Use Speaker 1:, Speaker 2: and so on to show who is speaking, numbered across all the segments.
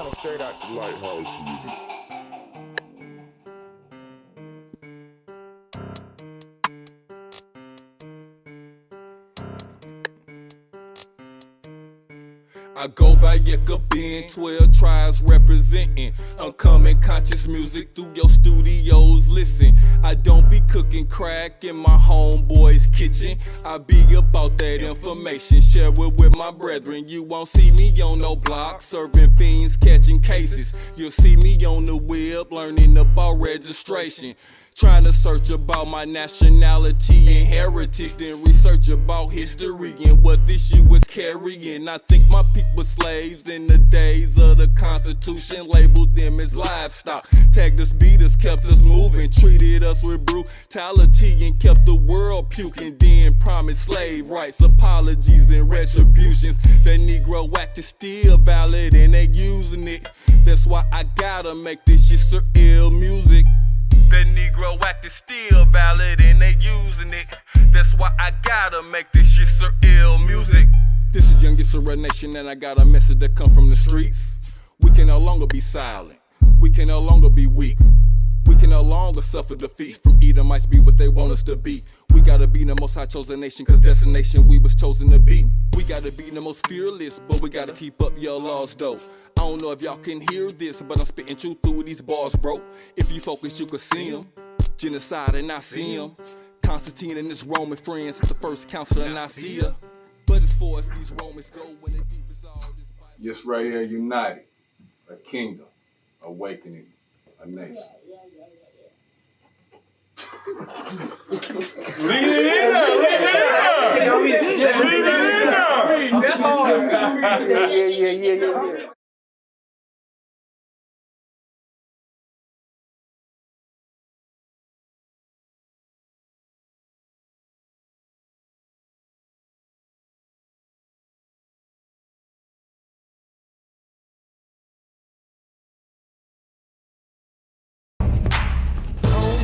Speaker 1: kind of straight out the lighthouse with it.
Speaker 2: I go by Yisrael 12 tribes representing. I'm coming conscious music through your studios. Listen, I don't be cooking crack in my homeboy's kitchen. I be about that information, share it with my brethren. You won't see me on no block serving fiends, catching cases. You'll see me on the web learning about registration. Trying to search about my nationality and heritage, then research about history and what this you was carrying. I think my people were slaves in the days of the Constitution, labeled them as livestock. Tagged us, beat us, kept us moving, treated us with brutality and kept the world puking. Then promised slave rights, apologies and retributions. The Negro Act is still valid and they using it. That's why I gotta make this Yisrael music. The Negro Act is still valid and they using it. That's why I gotta make this Yisrael music. This is Young Yisrael Nation and I got a message that come from the streets. We can no longer be silent. We can no longer be weak. We can no longer suffer defeats from Edomites be what they want us to be. We gotta be the most high chosen nation, cause that's the nation we was chosen to be. We gotta be the most fearless, but we gotta keep up your laws though. I don't know if y'all can hear this, but I'm spitting truth through these bars, bro. If you focus, you could see them. Genocide and I see them. Constantine and his Roman friends, the first council in Nicaea. But as far as these Romans go, when the deep is all this Yisrael United, a kingdom, awakening, a nation. Leave it in there. Leave it in there. Leave it in there. That's hard. Yeah.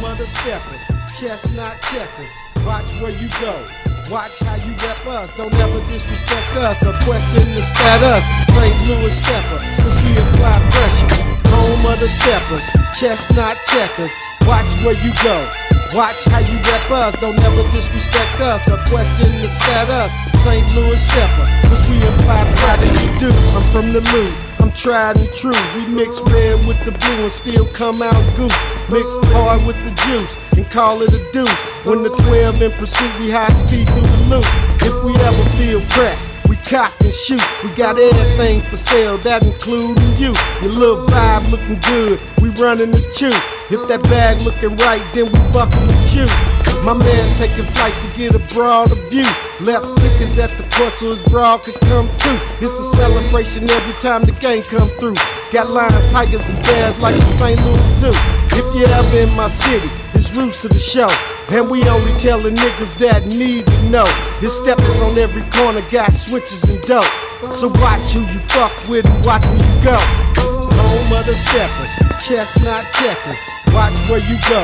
Speaker 3: Mother steppers, chestnut checkers. Watch where you go. Watch how you rep us. Don't ever disrespect us or question the status. St. Louis stepper, cause we apply pressure. Home of the steppers, chestnut checkers. Watch where you go. Watch how you rep us. Don't ever disrespect us or question the status. St. Louis stepper, cause we apply pressure. You do. I'm from the loop. I'm tried and true. We mix red with the blue and still come out goop. Mix hard with the juice and call it a deuce. When the 12 in pursuit, we high speed through the loop. If we ever feel pressed, we cock and shoot. We got everything for sale, that including you. Your little vibe looking good, we running the chew. If that bag looking right, then we fucking with you. My man taking flights to get a broader view. Left tickets at the port so his broad could come too. It's a celebration every time the gang come through. Got lions, tigers, and bears like the St. Louis Zoo. If you're ever in my city, it's roots to the show. And we only tellin' niggas that need to know. His steppers on every corner, got switches and dope. So watch who you fuck with and watch where you go. Home of the steppers, chestnut checkers. Watch where you go.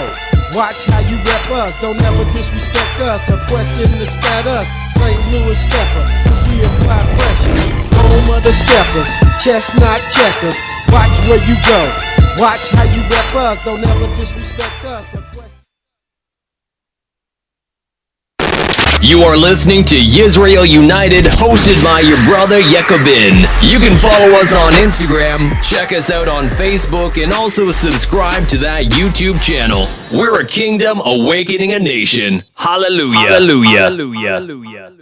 Speaker 3: Watch how you rep us. Don't ever disrespect us or question the status. St. Louis stepper, cause we apply pressure. Home of the steppers, chestnut checkers. Watch where you go. Watch how you rep us. Don't ever disrespect us or question.
Speaker 4: You are listening to Yisrael United, hosted by your brother Yekabin. You can follow us on Instagram, check us out on Facebook, and also subscribe to that YouTube channel. We're a kingdom awakening a nation. Hallelujah. Hallelujah. Hallelujah. Hallelujah.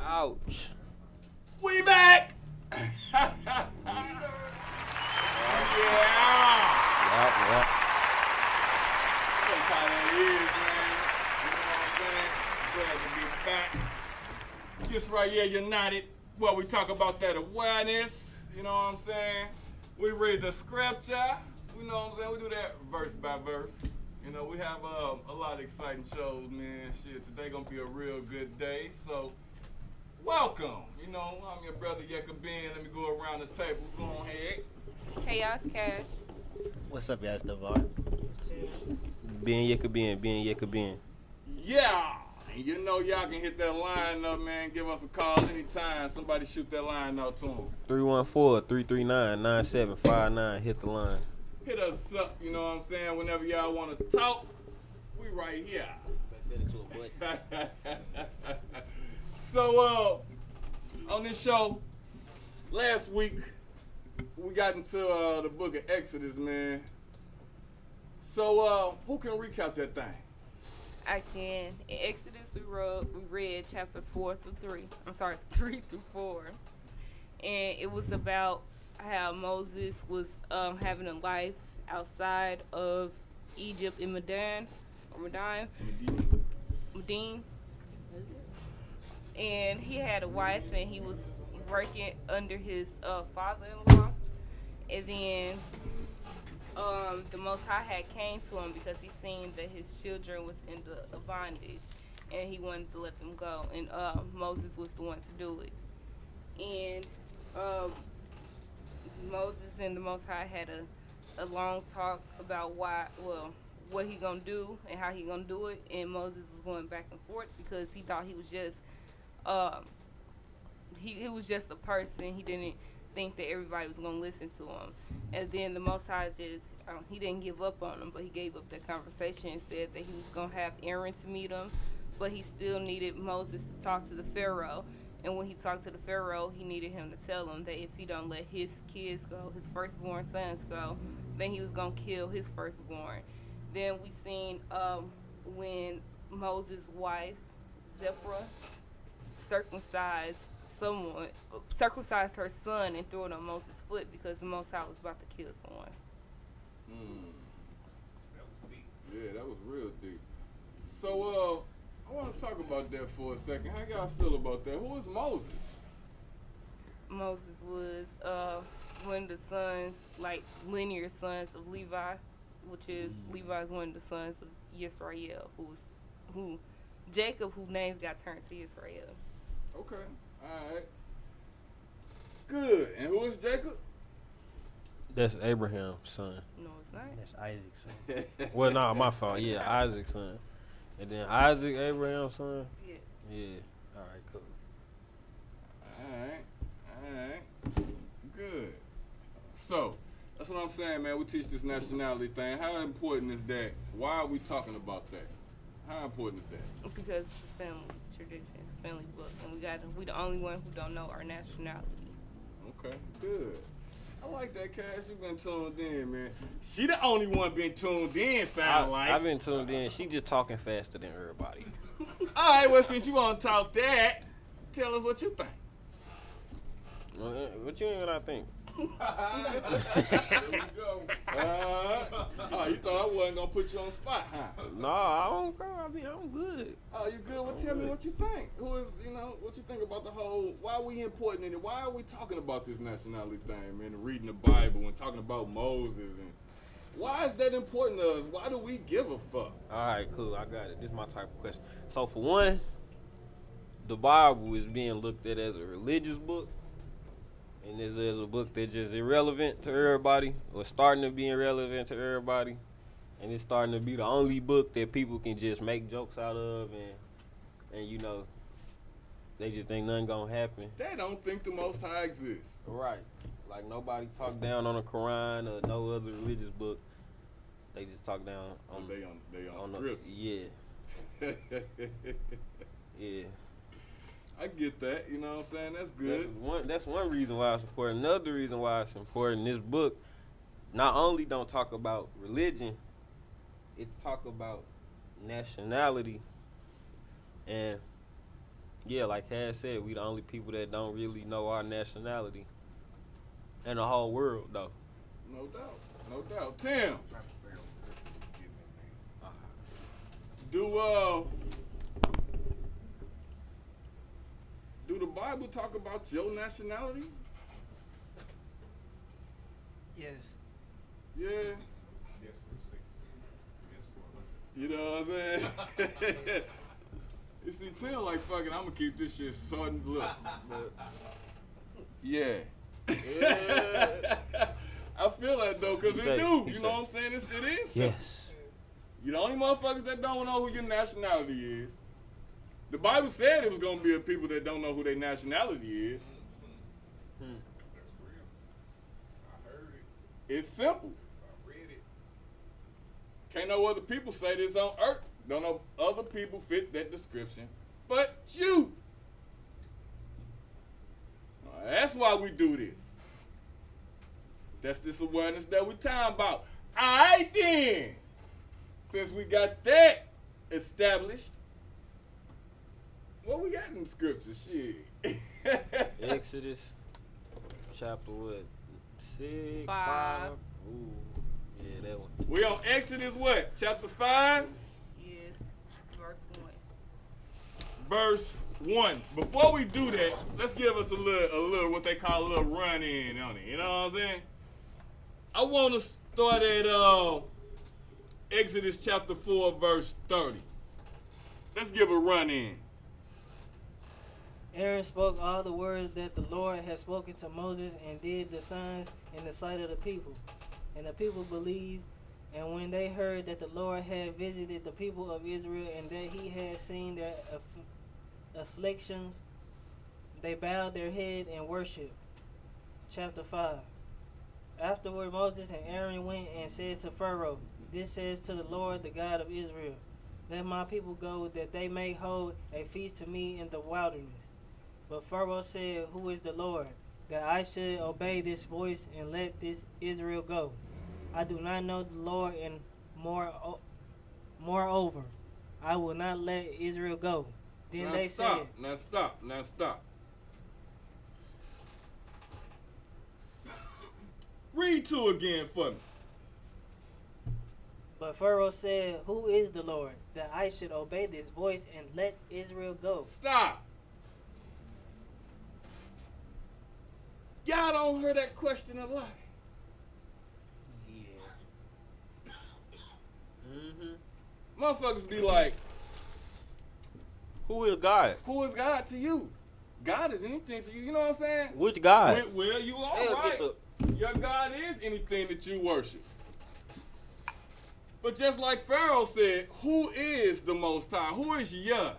Speaker 2: Ouch. We back. Yisrael United, well, we talk about that awareness, you know what I'm saying? We read the scripture, you know what I'm saying? We do that verse by verse. You know, we have a lot of exciting shows, man. Shit, today gonna be a real good day, so welcome. You know, I'm your brother Yekabin. Let me go around the table. Go on ahead.
Speaker 5: Chaos Cash.
Speaker 6: What's up, guys? Devar. Being Yekabin.
Speaker 2: Yeah. And you know y'all can hit that line up, man. Give us a call anytime. Somebody shoot that line out to them.
Speaker 5: 314-339-9759. Hit the line.
Speaker 2: Hit us up, you know what I'm saying? Whenever y'all want to talk, we right here. So, on this show, last week, we got into the book of Exodus, man. So, who can recap that thing?
Speaker 6: I can. In Exodus, we read chapter 4 through 3. I'm sorry, 3 through 4. And it was about how Moses was having a life outside of Egypt in Medine. And he had a wife, and he was working under his father-in-law. And then the Most High had came to him because he seen that his children was in the bondage, and he wanted to let them go. And Moses was the one to do it. And Moses and the Most High had a long talk about what he gonna do and how he gonna do it. And Moses was going back and forth because he thought he was just he was just a person. He didn't think that everybody was gonna listen to him. And then the Most High just he didn't give up on him, but he gave up that conversation and said that he was gonna have Aaron to meet him, but he still needed Moses to talk to the Pharaoh. And when he talked to the Pharaoh, he needed him to tell him that if he don't let his kids go, his firstborn sons go, then he was going to kill his firstborn. Then we seen when Moses' wife, Zipporah, circumcised her son and threw it on Moses' foot because the Most High was about to kill someone.
Speaker 2: That was deep. Yeah, that was real deep. So, I want to talk about that for a second. How y'all feel about that? Who is Moses?
Speaker 6: Moses was one of the sons, like linear sons of Levi, which is Levi is one of the sons of Yisrael, who Jacob, whose names got turned to Israel.
Speaker 2: Okay, all right, good. And who is Jacob?
Speaker 5: That's Abraham's son.
Speaker 6: No, it's not.
Speaker 7: That's Isaac's son.
Speaker 5: Well, nah, my fault. Yeah, Isaac's son. And then Isaac, Abraham's son?
Speaker 6: Yes.
Speaker 5: Yeah. All right, cool.
Speaker 2: All right, good. So, that's what I'm saying, man. We teach this nationality thing. How important is that? Why are we talking about that? How important is that?
Speaker 6: Because it's a family tradition. It's a family book, and we the only one who don't know our nationality.
Speaker 2: Okay, good. I like that, Cash. You been tuned in, man. She the only one been tuned in,
Speaker 5: I've been tuned in. She just talking faster than everybody.
Speaker 2: All right, well, since you want to talk that, tell us what you think.
Speaker 5: What you think what I think?
Speaker 2: There we go. You thought I wasn't going to put you on the spot, huh?
Speaker 5: No, I don't go. I'm good.
Speaker 2: Oh, you good? Well, tell me what you think. What you think about the whole, why are we important in it? Why are we talking about this nationality thing, man, and reading the Bible and talking about Moses? And why is that important to us? Why do we give a fuck?
Speaker 5: All right, cool. I got it. This is my type of question. So, for one, the Bible is being looked at as a religious book. And this is a book that's just irrelevant to everybody, or starting to be irrelevant to everybody. And it's starting to be the only book that people can just make jokes out of, and you know, they just think nothing gonna happen.
Speaker 2: They don't think the Most High exists.
Speaker 5: Right. Like, nobody talk down on the Quran or no other religious book. They just talk down on
Speaker 2: They on scripts.
Speaker 5: Yeah. Yeah.
Speaker 2: I get that, you know what I'm saying? That's good.
Speaker 5: That's one reason why it's important. Another reason why it's important, this book not only don't talk about religion, it talk about nationality. And yeah, like Cass said, we the only people that don't really know our nationality in the whole world, though.
Speaker 2: No doubt. Tim, do the Bible talk about your nationality?
Speaker 7: Yes.
Speaker 2: Yeah.
Speaker 8: Yes, for 6. Yes, for 100.
Speaker 2: You know what I'm saying? You see, Tim like, fuck it, I'm gonna keep this shit short and look. Yeah. I feel that though, cause it do. You know what I'm saying? It is.
Speaker 5: Yes.
Speaker 2: You the only motherfuckers that don't know who your nationality is. The Bible said it was going to be a people that don't know who their nationality is.
Speaker 8: That's real. I heard it.
Speaker 2: It's simple.
Speaker 8: I read it.
Speaker 2: Can't no other people say this on earth. Don't know other people fit that description but you. That's why we do this. That's this awareness that we're talking about. All right then. Since we got that established, what we got in the scripture? Shit.
Speaker 5: Exodus, chapter what? 6, 5.
Speaker 6: 5.
Speaker 5: Ooh, yeah, that one.
Speaker 2: We on Exodus what? Chapter 5?
Speaker 6: Yeah, verse 1.
Speaker 2: Verse 1. Before we do that, let's give us a little what they call a little run in on it. You know what I'm saying? I want to start at Exodus chapter 4, verse 30. Let's give a run in.
Speaker 7: Aaron spoke all the words that the Lord had spoken to Moses and did the signs in the sight of the people. And the people believed. And when they heard that the Lord had visited the people of Israel and that he had seen their afflictions, they bowed their head and worshiped. Chapter 5. Afterward Moses and Aaron went and said to Pharaoh, "This says to the Lord, the God of Israel, let my people go, that they may hold a feast to me in the wilderness." But Pharaoh said, "Who is the Lord, that I should obey this voice and let this Israel go? I do not know the Lord, and moreover, I will not let Israel go." Then
Speaker 2: Now
Speaker 7: they
Speaker 2: stop.
Speaker 7: said,
Speaker 2: Now stop. Read 2 again for me.
Speaker 7: But Pharaoh said, "Who is the Lord, that I should obey this voice and let Israel go?"
Speaker 2: Stop. Y'all don't hear that question a lot.
Speaker 5: Yeah. Mm-hmm.
Speaker 2: Motherfuckers be like,
Speaker 5: Who is God?
Speaker 2: who is God to you? God is anything to you. You know what I'm saying?
Speaker 5: Which God?
Speaker 2: Well, you are
Speaker 5: They'll
Speaker 2: right.
Speaker 5: get
Speaker 2: Your God is anything that you worship. But just like Pharaoh said, who is the Most High? Who is Yah?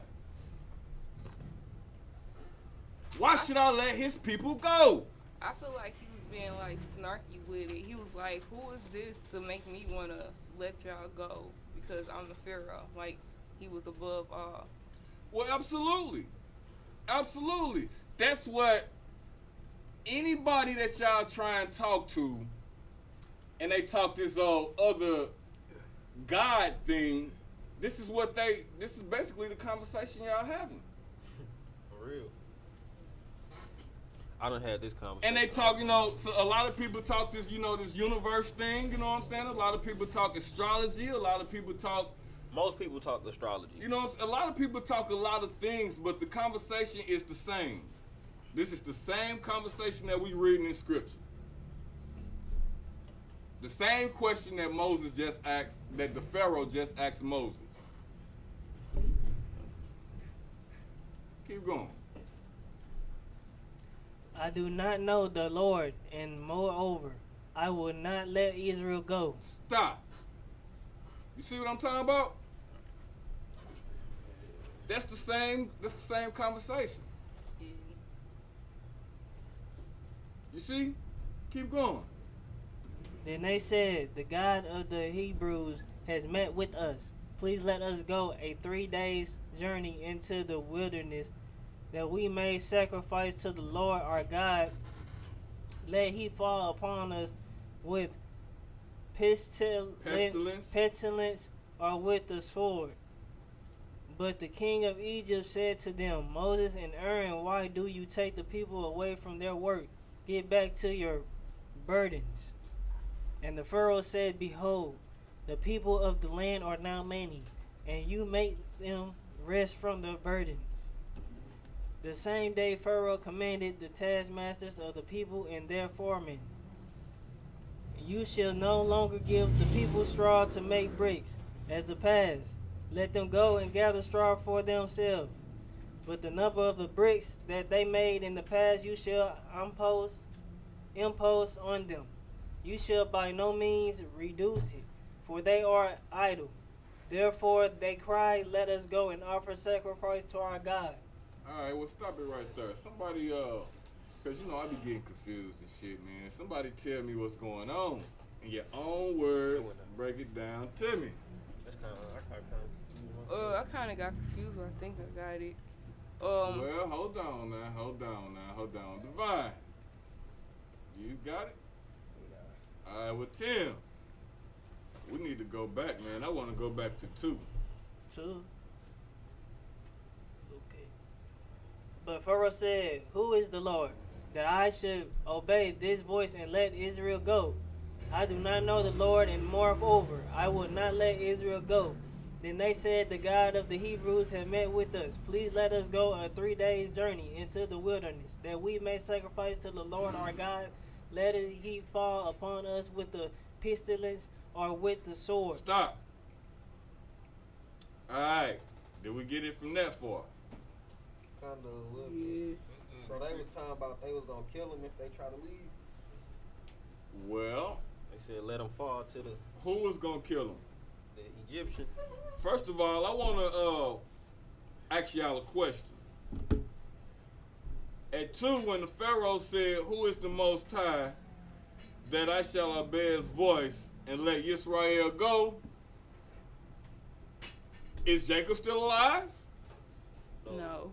Speaker 2: Why should I let his people go?
Speaker 6: I feel like he was being like snarky with it. He was like, "Who is this to make me want to let y'all go because I'm the Pharaoh?" Like he was above all.
Speaker 2: Well, absolutely. Absolutely. That's what anybody that y'all try and talk to, and they talk this other God thing, this is basically the conversation y'all having.
Speaker 5: For real. I done had this conversation.
Speaker 2: And they talk, so a lot of people talk this, this universe thing, you know what I'm saying? A lot of people talk astrology, a lot of people talk,
Speaker 5: Most people talk astrology.
Speaker 2: a lot of people talk a lot of things, but the conversation is the same. This is the same conversation that we reading in scripture. The same question that Moses just asked, that the Pharaoh just asked Moses. Keep going.
Speaker 7: "I do not know the Lord, and moreover, I will not let Israel go."
Speaker 2: Stop. You see what I'm talking about? That's the same conversation. You see? Keep going.
Speaker 7: Then they said, "The God of the Hebrews has met with us. Please let us go a 3 days journey into the wilderness, that we may sacrifice to the Lord our God. Let he fall upon us with pestilence or with the sword." But the king of Egypt said to them, "Moses and Aaron, why do you take the people away from their work? Get back to your burdens." And the Pharaoh said, "Behold, the people of the land are now many, and you make them rest from their burdens." The same day Pharaoh commanded the taskmasters of the people and their foremen, "You shall no longer give the people straw to make bricks, as the past. Let them go and gather straw for themselves. But the number of the bricks that they made in the past you shall impose on them. You shall by no means reduce it, for they are idle. Therefore they cried, let us go and offer sacrifice to our God.
Speaker 2: All right, well, stop it right there. Somebody, because, you know, I be getting confused and shit, man. Somebody tell me what's going on. In your own words, break it down to me.
Speaker 5: That's kind of,
Speaker 6: I kind of got confused, but I think I got it.
Speaker 2: Well, hold on now. Divine, you got it? All right, well, Tim, we need to go back, man. I want to go back to 2.
Speaker 7: 2. Okay. But Pharaoh said, who is the Lord, that I should obey this voice and let Israel go? I do not know the Lord, and moreover, I will not let Israel go. Then they said, the God of the Hebrews has met with us. Please let us go a 3 days journey into the wilderness, that we may sacrifice to the Lord our God. Let he fall upon us with the pestilence or with the sword.
Speaker 2: Stop. All right. Did we get it from that far?
Speaker 9: Kind of a little bit. So they was talking about they was going to kill him if they try to leave.
Speaker 2: Well,
Speaker 5: they said let them fall to the
Speaker 2: who was going to kill him?
Speaker 5: Egyptians.
Speaker 2: First of all, I want to ask y'all a question. At 2, when the Pharaoh said, who is the Most High, that I shall obey his voice and let Yisrael go, is Jacob still alive?
Speaker 6: No.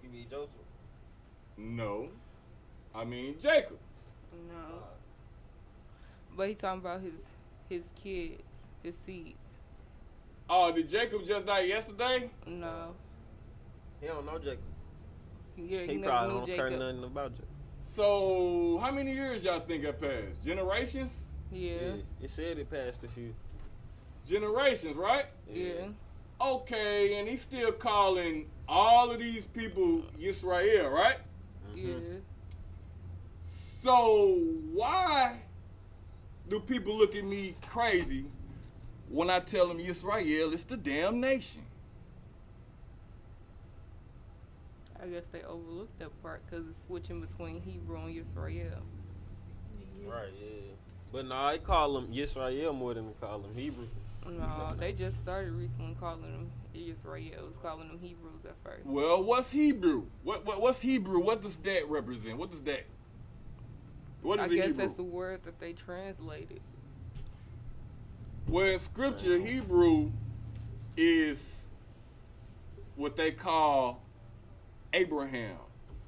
Speaker 5: You mean Joseph?
Speaker 2: No. I mean Jacob.
Speaker 6: No. But he talking about his kids, his seeds.
Speaker 2: Oh, did Jacob just die yesterday?
Speaker 6: No.
Speaker 5: He don't know Jacob.
Speaker 6: Yeah,
Speaker 5: He
Speaker 6: never
Speaker 5: probably
Speaker 6: knew
Speaker 5: don't care
Speaker 6: Jacob.
Speaker 5: nothing about Jacob.
Speaker 2: So, how many years y'all think have passed? Generations?
Speaker 6: Yeah.
Speaker 5: It said it passed a few.
Speaker 2: Generations, right?
Speaker 6: Yeah.
Speaker 2: Okay, and he's still calling all of these people Yisrael, right?
Speaker 6: Yeah.
Speaker 2: So why do people look at me crazy when I tell them Yisrael is the damn nation?
Speaker 6: I guess they overlooked that part because it's switching between Hebrew and Yisrael.
Speaker 5: Right, yeah. But nah, they call them Yisrael more than they call them Hebrew.
Speaker 6: No, they just started recently calling them Israels, calling them Hebrews at first.
Speaker 2: Well, what's Hebrew? What's Hebrew? What does that represent? What does that? What is
Speaker 6: I
Speaker 2: it
Speaker 6: guess
Speaker 2: Hebrew?
Speaker 6: that's the word that they translated.
Speaker 2: Well, in scripture, Hebrew is what they call Abraham.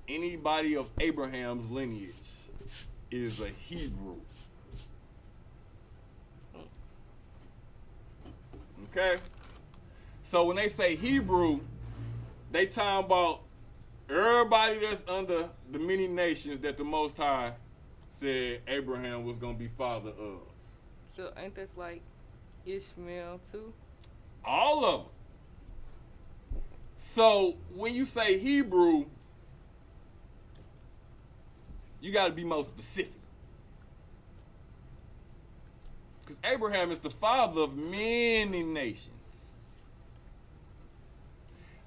Speaker 2: Anybody of Abraham's lineage is a Hebrew. Okay? So when they say Hebrew, they talking about everybody that's under the many nations that the Most High said Abraham was going to be father of.
Speaker 6: So ain't that like Ishmael too?
Speaker 2: All of them. So when you say Hebrew, you got to be more specific. Because Abraham is the father of many nations.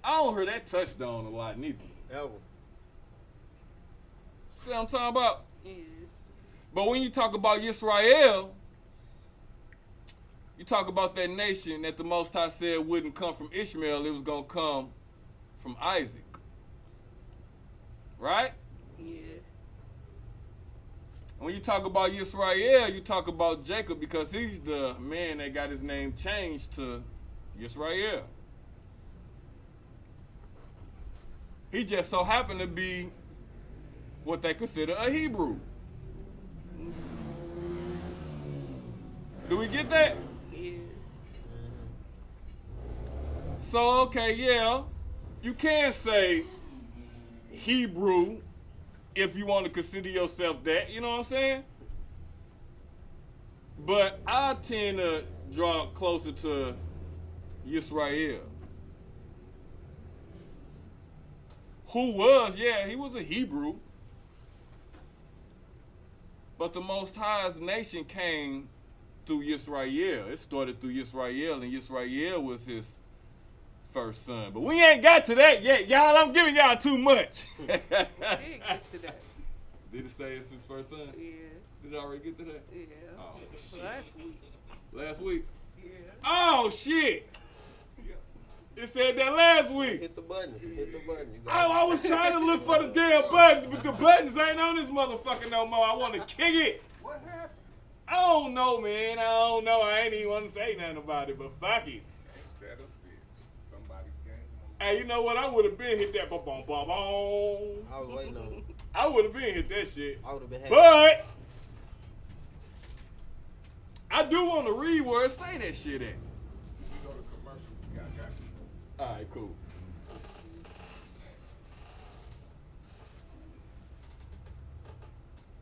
Speaker 2: I don't hear that touched on a lot neither.
Speaker 5: Ever.
Speaker 2: See what I'm talking about?
Speaker 6: Yeah.
Speaker 2: But when you talk about Yisrael, you talk about that nation that the Most High said wouldn't come from Ishmael, it was going to come from Isaac. Right?
Speaker 6: Yes.
Speaker 2: When you talk about Yisrael, you talk about Jacob because he's the man that got his name changed to Yisrael. He just so happened to be what they consider a Hebrew. Do we get that?
Speaker 6: Yes.
Speaker 2: So, okay, yeah, you can say Hebrew if you want to consider yourself that, you know what I'm saying? But I tend to draw closer to Yisrael. Who was, yeah, he was a Hebrew. But the Most High's nation came through Yisrael. It started through Yisrael, and Yisrael was his first son. But we ain't got to that yet, y'all. I'm giving y'all too much.
Speaker 6: Did get to that.
Speaker 2: Did it say it's his first son?
Speaker 6: Yeah.
Speaker 2: Did it already get to that?
Speaker 6: Yeah.
Speaker 2: Oh, shit.
Speaker 6: Last week.
Speaker 2: Last week? Oh shit! It said that last week.
Speaker 9: Hit the button. Hit the button. You got
Speaker 2: I was trying to look for the damn button, but the buttons ain't on this motherfucker no more. I want to kick it.
Speaker 8: What happened?
Speaker 2: I don't know, man. I don't know. I ain't even want to say nothing about it, but fuck it.
Speaker 8: Ain't that a bitch? Somebody came on.
Speaker 2: Hey, you know what? I would have been hit that. Boom, boom, boom, boom.
Speaker 9: I was waiting on.
Speaker 2: I would have been hit that shit.
Speaker 9: I would have been happy.
Speaker 2: But I do want to read where it say that shit at.
Speaker 8: We go to commercial. Got you.
Speaker 2: All right, cool.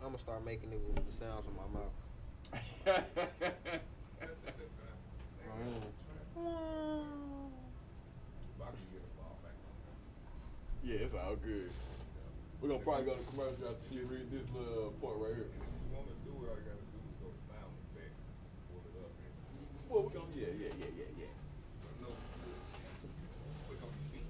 Speaker 9: I'm gonna start making it with the sounds in my mouth.
Speaker 8: About to get a ball back on.
Speaker 2: Yeah, it's all good. We're gonna probably go to commercial after she read this little part right here.
Speaker 8: And if you want to do it, all you gotta do is go to sound effects, pull it up, and
Speaker 2: Well, we're gonna, yeah.
Speaker 8: no, click on your feet.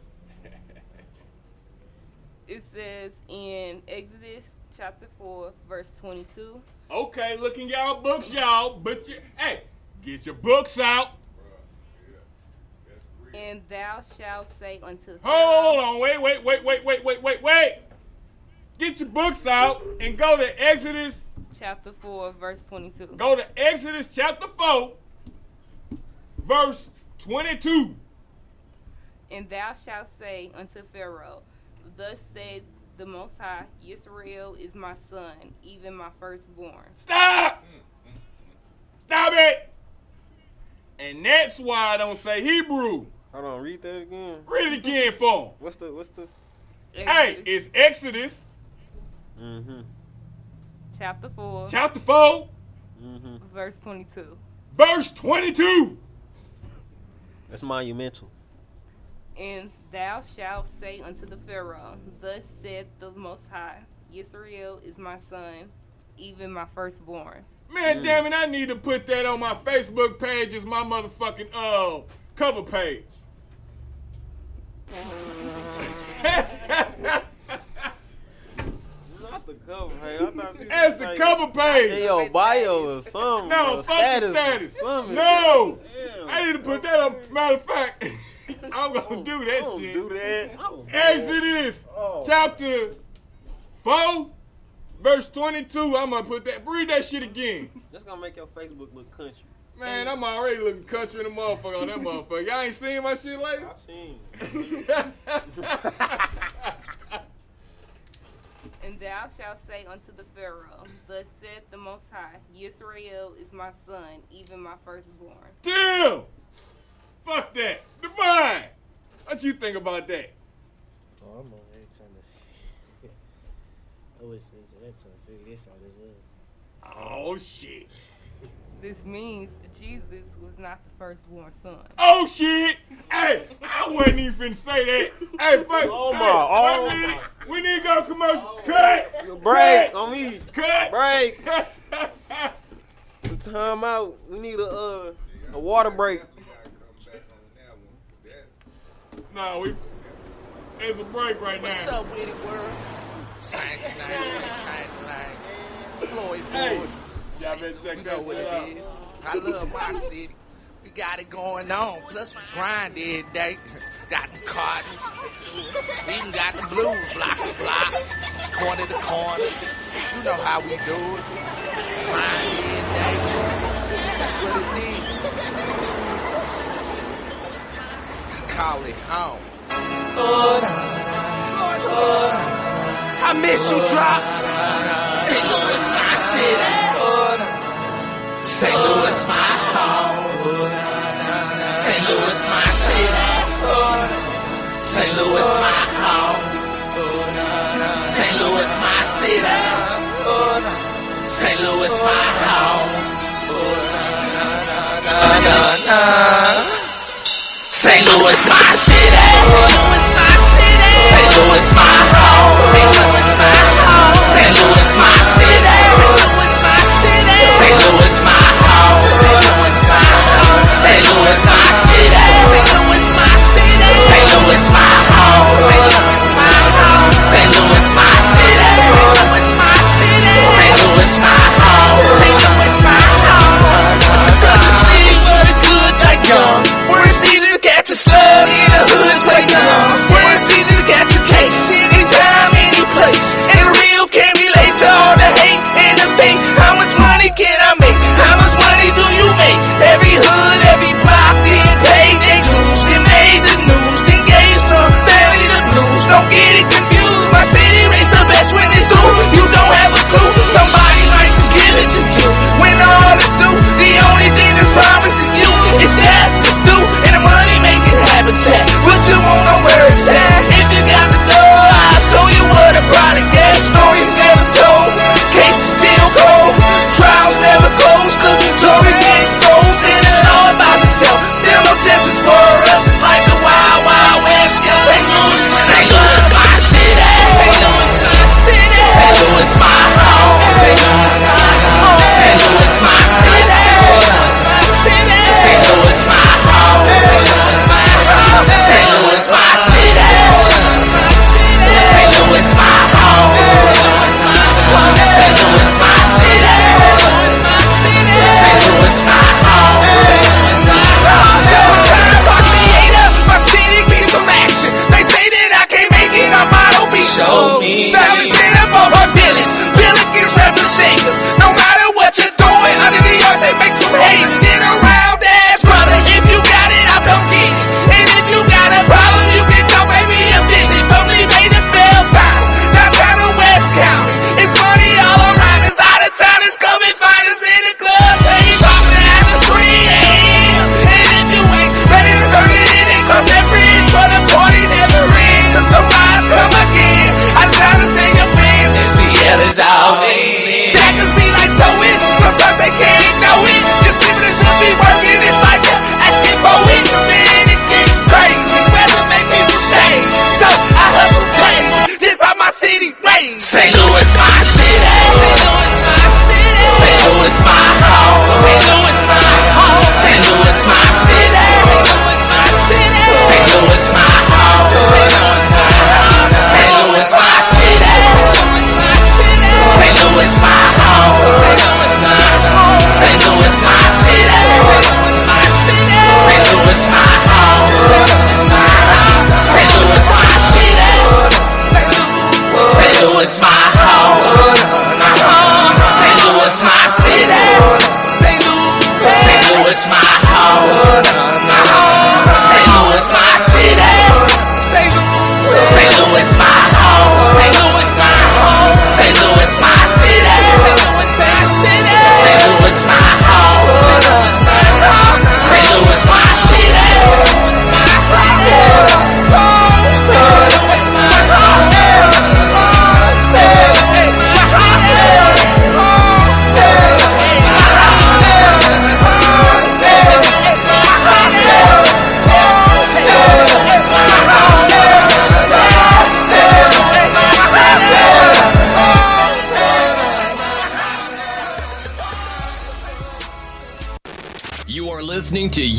Speaker 6: It says in Exodus chapter 4, verse 22.
Speaker 2: Okay, look in y'all books, y'all. But hey, get your books out.
Speaker 8: Yeah, that's real.
Speaker 6: And thou shalt say unto
Speaker 2: Hold on, wait. Get your books out and go to Exodus.
Speaker 6: chapter 4, verse 22.
Speaker 2: Go to Exodus chapter 4, verse 22.
Speaker 6: And thou shalt say unto Pharaoh, Thus said the Most High, Yisrael is my son, even my firstborn.
Speaker 2: Stop! Stop it! And that's why I don't say Hebrew.
Speaker 9: Hold on, read that again.
Speaker 2: Read it again for him.
Speaker 9: What's the?
Speaker 2: Hey, it's Exodus
Speaker 6: chapter 4,
Speaker 2: chapter 4,
Speaker 6: verse 22.
Speaker 2: verse 22.
Speaker 9: That's monumental.
Speaker 6: And thou shalt say unto the Pharaoh, Thus said the Most High, Yisrael is my son, even my firstborn.
Speaker 2: Man, damn it, I need to put that on my Facebook page as my motherfucking cover page.
Speaker 9: Not the cover. Hey, I thought you
Speaker 2: As the cover page.
Speaker 9: Hey, yo, bio or something.
Speaker 2: No,
Speaker 9: or
Speaker 2: fuck the status.
Speaker 9: something.
Speaker 2: No,
Speaker 9: Damn.
Speaker 2: I need to put that up. Matter of fact, I'm gonna do that
Speaker 9: Don't
Speaker 2: shit.
Speaker 9: do that.
Speaker 2: Exodus chapter 4, verse 22. I'm gonna put that. Read that shit again.
Speaker 9: That's gonna make your Facebook look country.
Speaker 2: Man, I'm already looking country in the motherfucker on that motherfucker. Y'all ain't seen my shit lately?
Speaker 9: I seen.
Speaker 6: And thou shalt say unto the Pharaoh, Thus said the Most High, Yisrael is my son, even my firstborn.
Speaker 2: Damn! Fuck that. Divine! What you think about that?
Speaker 10: Oh, I'm over here trying to. I listening to that trying to figure this out as well.
Speaker 2: Oh, shit.
Speaker 6: This means Jesus was not the firstborn son.
Speaker 2: Oh, shit! Hey, I wasn't even finna say that. Hey, fuck.
Speaker 9: Oh,
Speaker 2: hey,
Speaker 9: my.
Speaker 2: wait a minute. We need to go to commercial. Cut!
Speaker 9: Break on me.
Speaker 2: Cut!
Speaker 9: Break. Time out. We need a water break.
Speaker 8: We gotta come back on that one. That's
Speaker 2: No, it's a break right
Speaker 11: What's
Speaker 2: now.
Speaker 11: up with it, world? Science United, Floyd
Speaker 2: Hey,
Speaker 11: Board.
Speaker 2: y'all better check
Speaker 11: We
Speaker 2: that
Speaker 11: know what
Speaker 2: shit
Speaker 11: it
Speaker 2: out.
Speaker 11: is. I love my city. We got it going on. Plus we grind every day. Got the Cardinals. We even got the blue block to block. Corner to corner. You know how we do it. Grind every day. That's what it means. I call it home. I miss you, drop. St. Louis, my city. St. Louis, my home. St. Louis, my city. St. Louis, my home. St. Louis, my city. St. Louis, my home. St. Louis, my city. St. Louis, my home. St. Louis, my home. St. Louis, my city. St. Louis, my home. St. Louis, my home. St. Louis, my city. St. Louis, my home. St. Louis, my home. St. Louis, my city. St. Louis, my home. St. Louis, my home. From the city where the good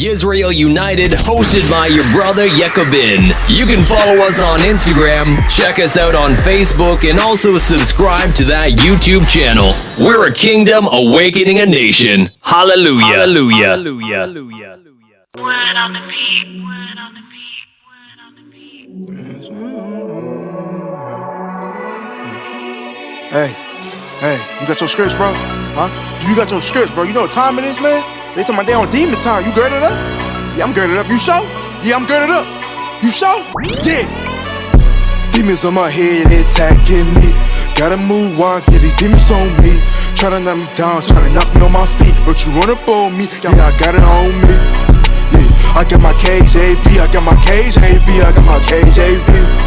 Speaker 4: Yisrael United, hosted by your brother Yekobin. You can follow us on Instagram, check us out on Facebook, and also subscribe to that YouTube channel. We're a kingdom awakening a nation. Hallelujah. Hallelujah. Hallelujah. Hallelujah.
Speaker 12: Word on the beat. Word on the beat. Word on the beat.
Speaker 13: Hey, you got your scripts, bro? Huh? You got your scripts, bro. You know what time it is, man? They talking about they on demon time. You girded up? Yeah, I'm girded up. You sure? Yeah, I'm girded up. You sure? Yeah. Demons on my head, they attacking me. Gotta move on, yeah, these demons on me. Tryna knock me down, tryna knock me on my feet. But you run up on me, yeah, I got it on me. Yeah, I got my KJV, I got my KJV, I got my KJV.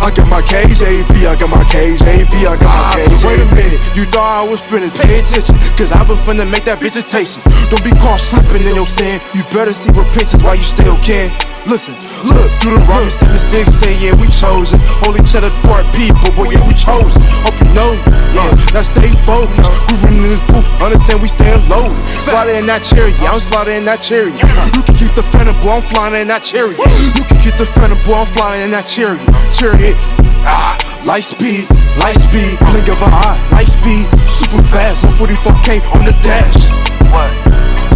Speaker 13: I got my KJV, I got my KJV, I got my KJV. Wait a minute, you thought I was finished, pay attention, cause I was finna make that visitation. Don't be caught slipping in your sin, you better see repentance while you still can. Listen, look, Deuteronomy 7:6 say, yeah, we chosen. Holy cheddar part people, boy, yeah, we chosen. Hope you know, yeah, now stay focused. Grooving in this booth, understand we staying loaded. Slaughter in that chariot, I'm slaughtering in that chariot. You can keep the phantom, boy, I'm flying in that chariot. You can keep the phantom, boy, I'm flying in that chariot. Chariot, light speed, blink of an eye, light speed, super fast, 144K on the dash. What?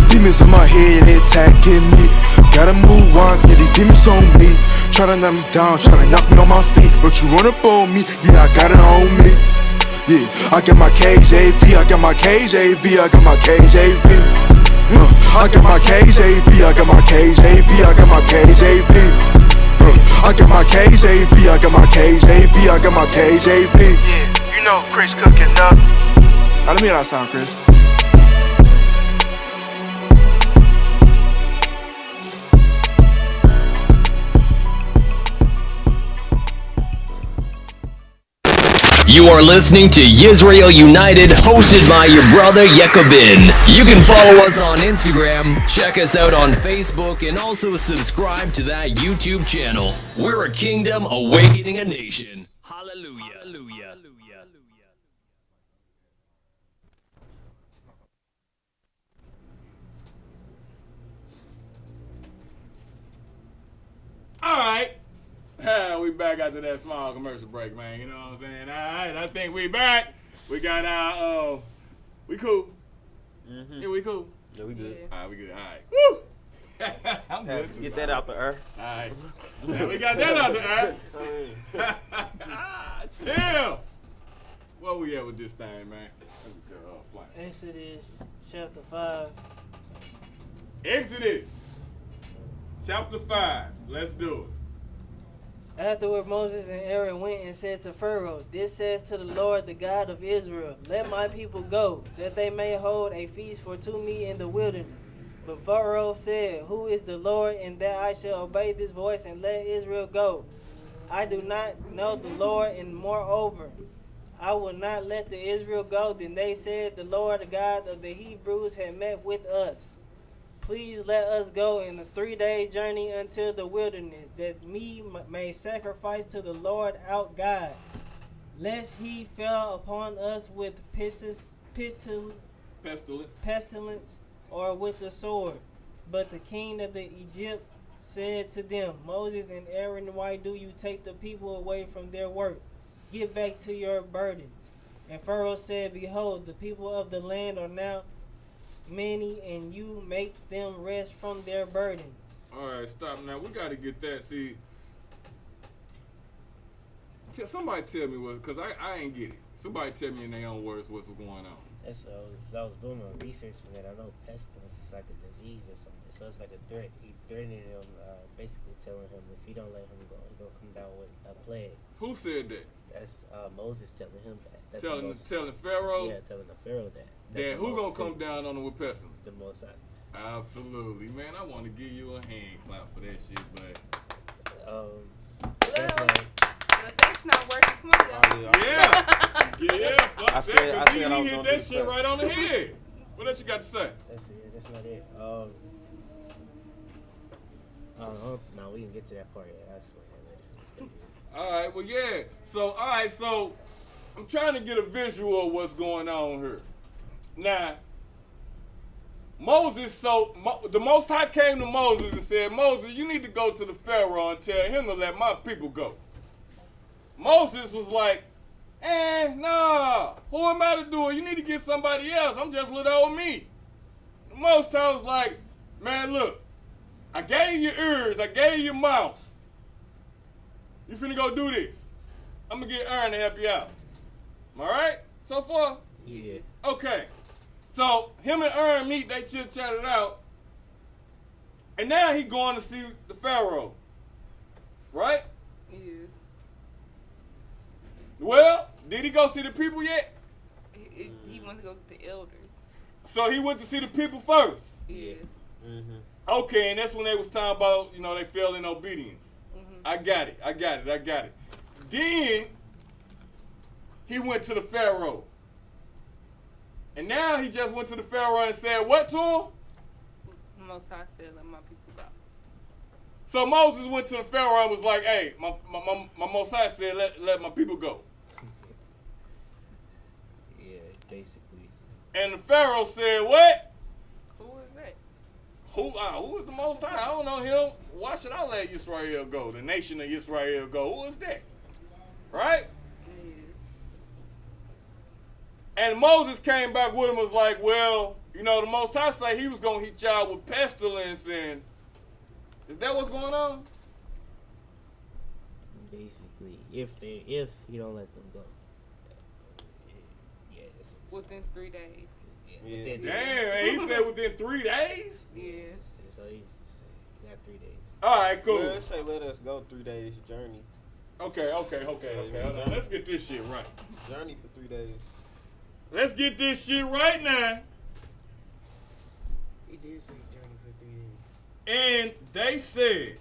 Speaker 13: Demons in my head, they attacking me. Gotta move on, yeah, these demons on me. Tryna knock me down, tryna knock me on my feet. But you run up on me, yeah, I got it on me. Yeah, I got my KJV, I got my KJV, I got my KJV. I got my KJV, I got my KJV, I got my KJV. I got my KJV, I got my KJV, I got my KJV. Yeah, you know Chris cooking up. Now let me hear that sound, Chris.
Speaker 4: You are listening to Yisrael United, hosted by your brother Yekobin. You can follow us on Instagram, check us out on Facebook, and also subscribe to that YouTube channel. We're a kingdom awakening a nation. Hallelujah. Hallelujah.
Speaker 2: All right. We back after that small commercial break, man. You know what I'm saying? All right, I think we back. We got our, we cool. Mm-hmm. Yeah, we cool.
Speaker 5: Yeah, we good.
Speaker 2: All right, we good. All right. Woo! I'm good too.
Speaker 5: Get that out the air.
Speaker 2: All right. Now we got that out the air. Tim! Where we at with this thing, man?
Speaker 7: Exodus chapter 5.
Speaker 2: Exodus chapter 5. Let's do it.
Speaker 7: Afterward, Moses and Aaron went and said to Pharaoh, "This says to the Lord, the God of Israel, let my people go, that they may hold a feast to me in the wilderness." But Pharaoh said, "Who is the Lord, and that I shall obey this voice and let Israel go? I do not know the Lord, and moreover, I will not let the Israel go." Then they said, "The Lord, the God of the Hebrews, had met with us. Please let us go in a 3-day journey until the wilderness, that we may sacrifice to the Lord our God, lest he fell upon us with pestilence or with the sword." But the king of the Egypt said to them, "Moses and Aaron, why do you take the people away from their work? Get back to your burdens." And Pharaoh said, "Behold, the people of the land are now many, and you make them rest from their burdens."
Speaker 2: All right, stop now. We got to get that. See, somebody tell me what, because I ain't get it. Somebody tell me in their own words what's going on.
Speaker 10: That's I was doing my research on that. I know pestilence is like a disease or something. So it's like a threat. He threatening him, basically telling him if he don't let him go, he's going to come down with a plague.
Speaker 2: Who said that?
Speaker 10: That's Moses telling him that. That's
Speaker 2: telling Pharaoh?
Speaker 10: Yeah, telling the Pharaoh that.
Speaker 2: Then who gonna come down on him with pestilence?
Speaker 10: The Most High.
Speaker 2: Absolutely, man. I want to give you a hand clap for that shit, but
Speaker 6: the thing's not working. Come on, y'all.
Speaker 2: Yeah. Fuck that, because he hit that shit right on the head. What else you got to say?
Speaker 10: That's not it. No, we didn't get to that part yet. I swear that later.
Speaker 2: All right. Well, yeah. So I'm trying to get a visual of what's going on here. Now, the Most High came to Moses and said, Moses, you need to go to the Pharaoh and tell him to let my people go. Moses was like, nah, who am I to do it? You need to get somebody else. I'm just little old me. The Most High was like, man, look, I gave you ears, I gave you mouth. You finna go do this. I'm gonna get Aaron to help you out. All right? So far?
Speaker 10: Yeah.
Speaker 2: Okay. So him and Aaron meet, they chit-chatted out. And now he going to see the Pharaoh. Right?
Speaker 6: Yeah.
Speaker 2: Well, did he go see the people yet?
Speaker 6: He went to go get the elders.
Speaker 2: So he went to see the people first.
Speaker 6: Yeah.
Speaker 5: Mm-hmm.
Speaker 2: Okay, and that's when they was talking about, they fell in obedience.
Speaker 6: Mm-hmm.
Speaker 2: I got it. Then he went to the Pharaoh. And now he just went to the Pharaoh and said what to him?
Speaker 6: The Most High said, let my people go.
Speaker 2: So Moses went to the Pharaoh and was like, hey, my Most High said let my people go.
Speaker 10: Yeah, basically.
Speaker 2: And the Pharaoh said what?
Speaker 6: Who is that?
Speaker 2: Who is the Most High? I don't know him. Why should I let Yisrael go? The nation of Yisrael go. Who is that? Right? And Moses came back with him and was like, well, the Most High say he was going to hit y'all with pestilence. And is that what's going on?
Speaker 10: Basically, if you don't let them go. Yeah, that's
Speaker 6: within 3 days.
Speaker 10: Yeah.
Speaker 2: Damn, he said within 3 days?
Speaker 6: Yeah.
Speaker 10: So he got 3 days.
Speaker 2: All right, cool.
Speaker 5: Well, say let us go 3 days journey.
Speaker 2: Okay. Let's get this shit right.
Speaker 5: Journey for 3 days.
Speaker 2: Let's get this shit right now.
Speaker 10: He did say journey for 3 days.
Speaker 2: And they said,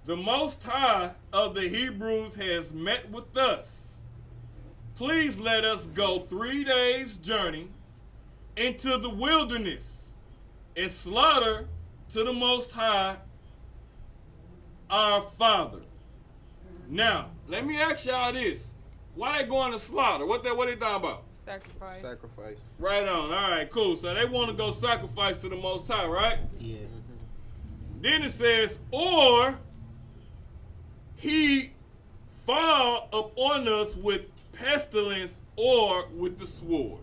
Speaker 2: the Most High of the Hebrews has met with us. Please let us go 3 days' journey into the wilderness and slaughter to the Most High our Father. Now, let me ask y'all this. Why they going to slaughter? What they talking about?
Speaker 6: Sacrifice.
Speaker 2: Right on. All right, cool. So they want to go sacrifice to the Most High, right?
Speaker 10: Yeah.
Speaker 2: Then it says, or he fall upon us with pestilence or with the sword.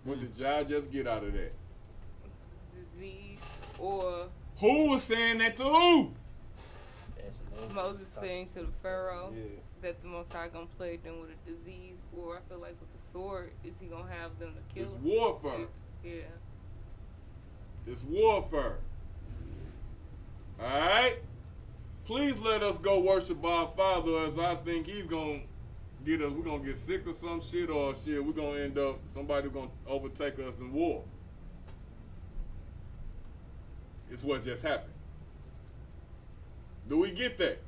Speaker 2: What did y'all just get out of that?
Speaker 6: Disease or...
Speaker 2: Who was saying that to who?
Speaker 6: Moses saying to the Pharaoh that the Most High gonna plague them with a disease, or I feel like with the sword, is he gonna have them to kill
Speaker 2: It's
Speaker 6: them?
Speaker 2: warfare.
Speaker 6: Yeah.
Speaker 2: It's warfare. Alright? Please let us go worship our Father, as I think he's gonna get us. We're gonna get sick of some shit, or shit, we're gonna end up, somebody gonna overtake us in war. It's what just happened. Do we get that?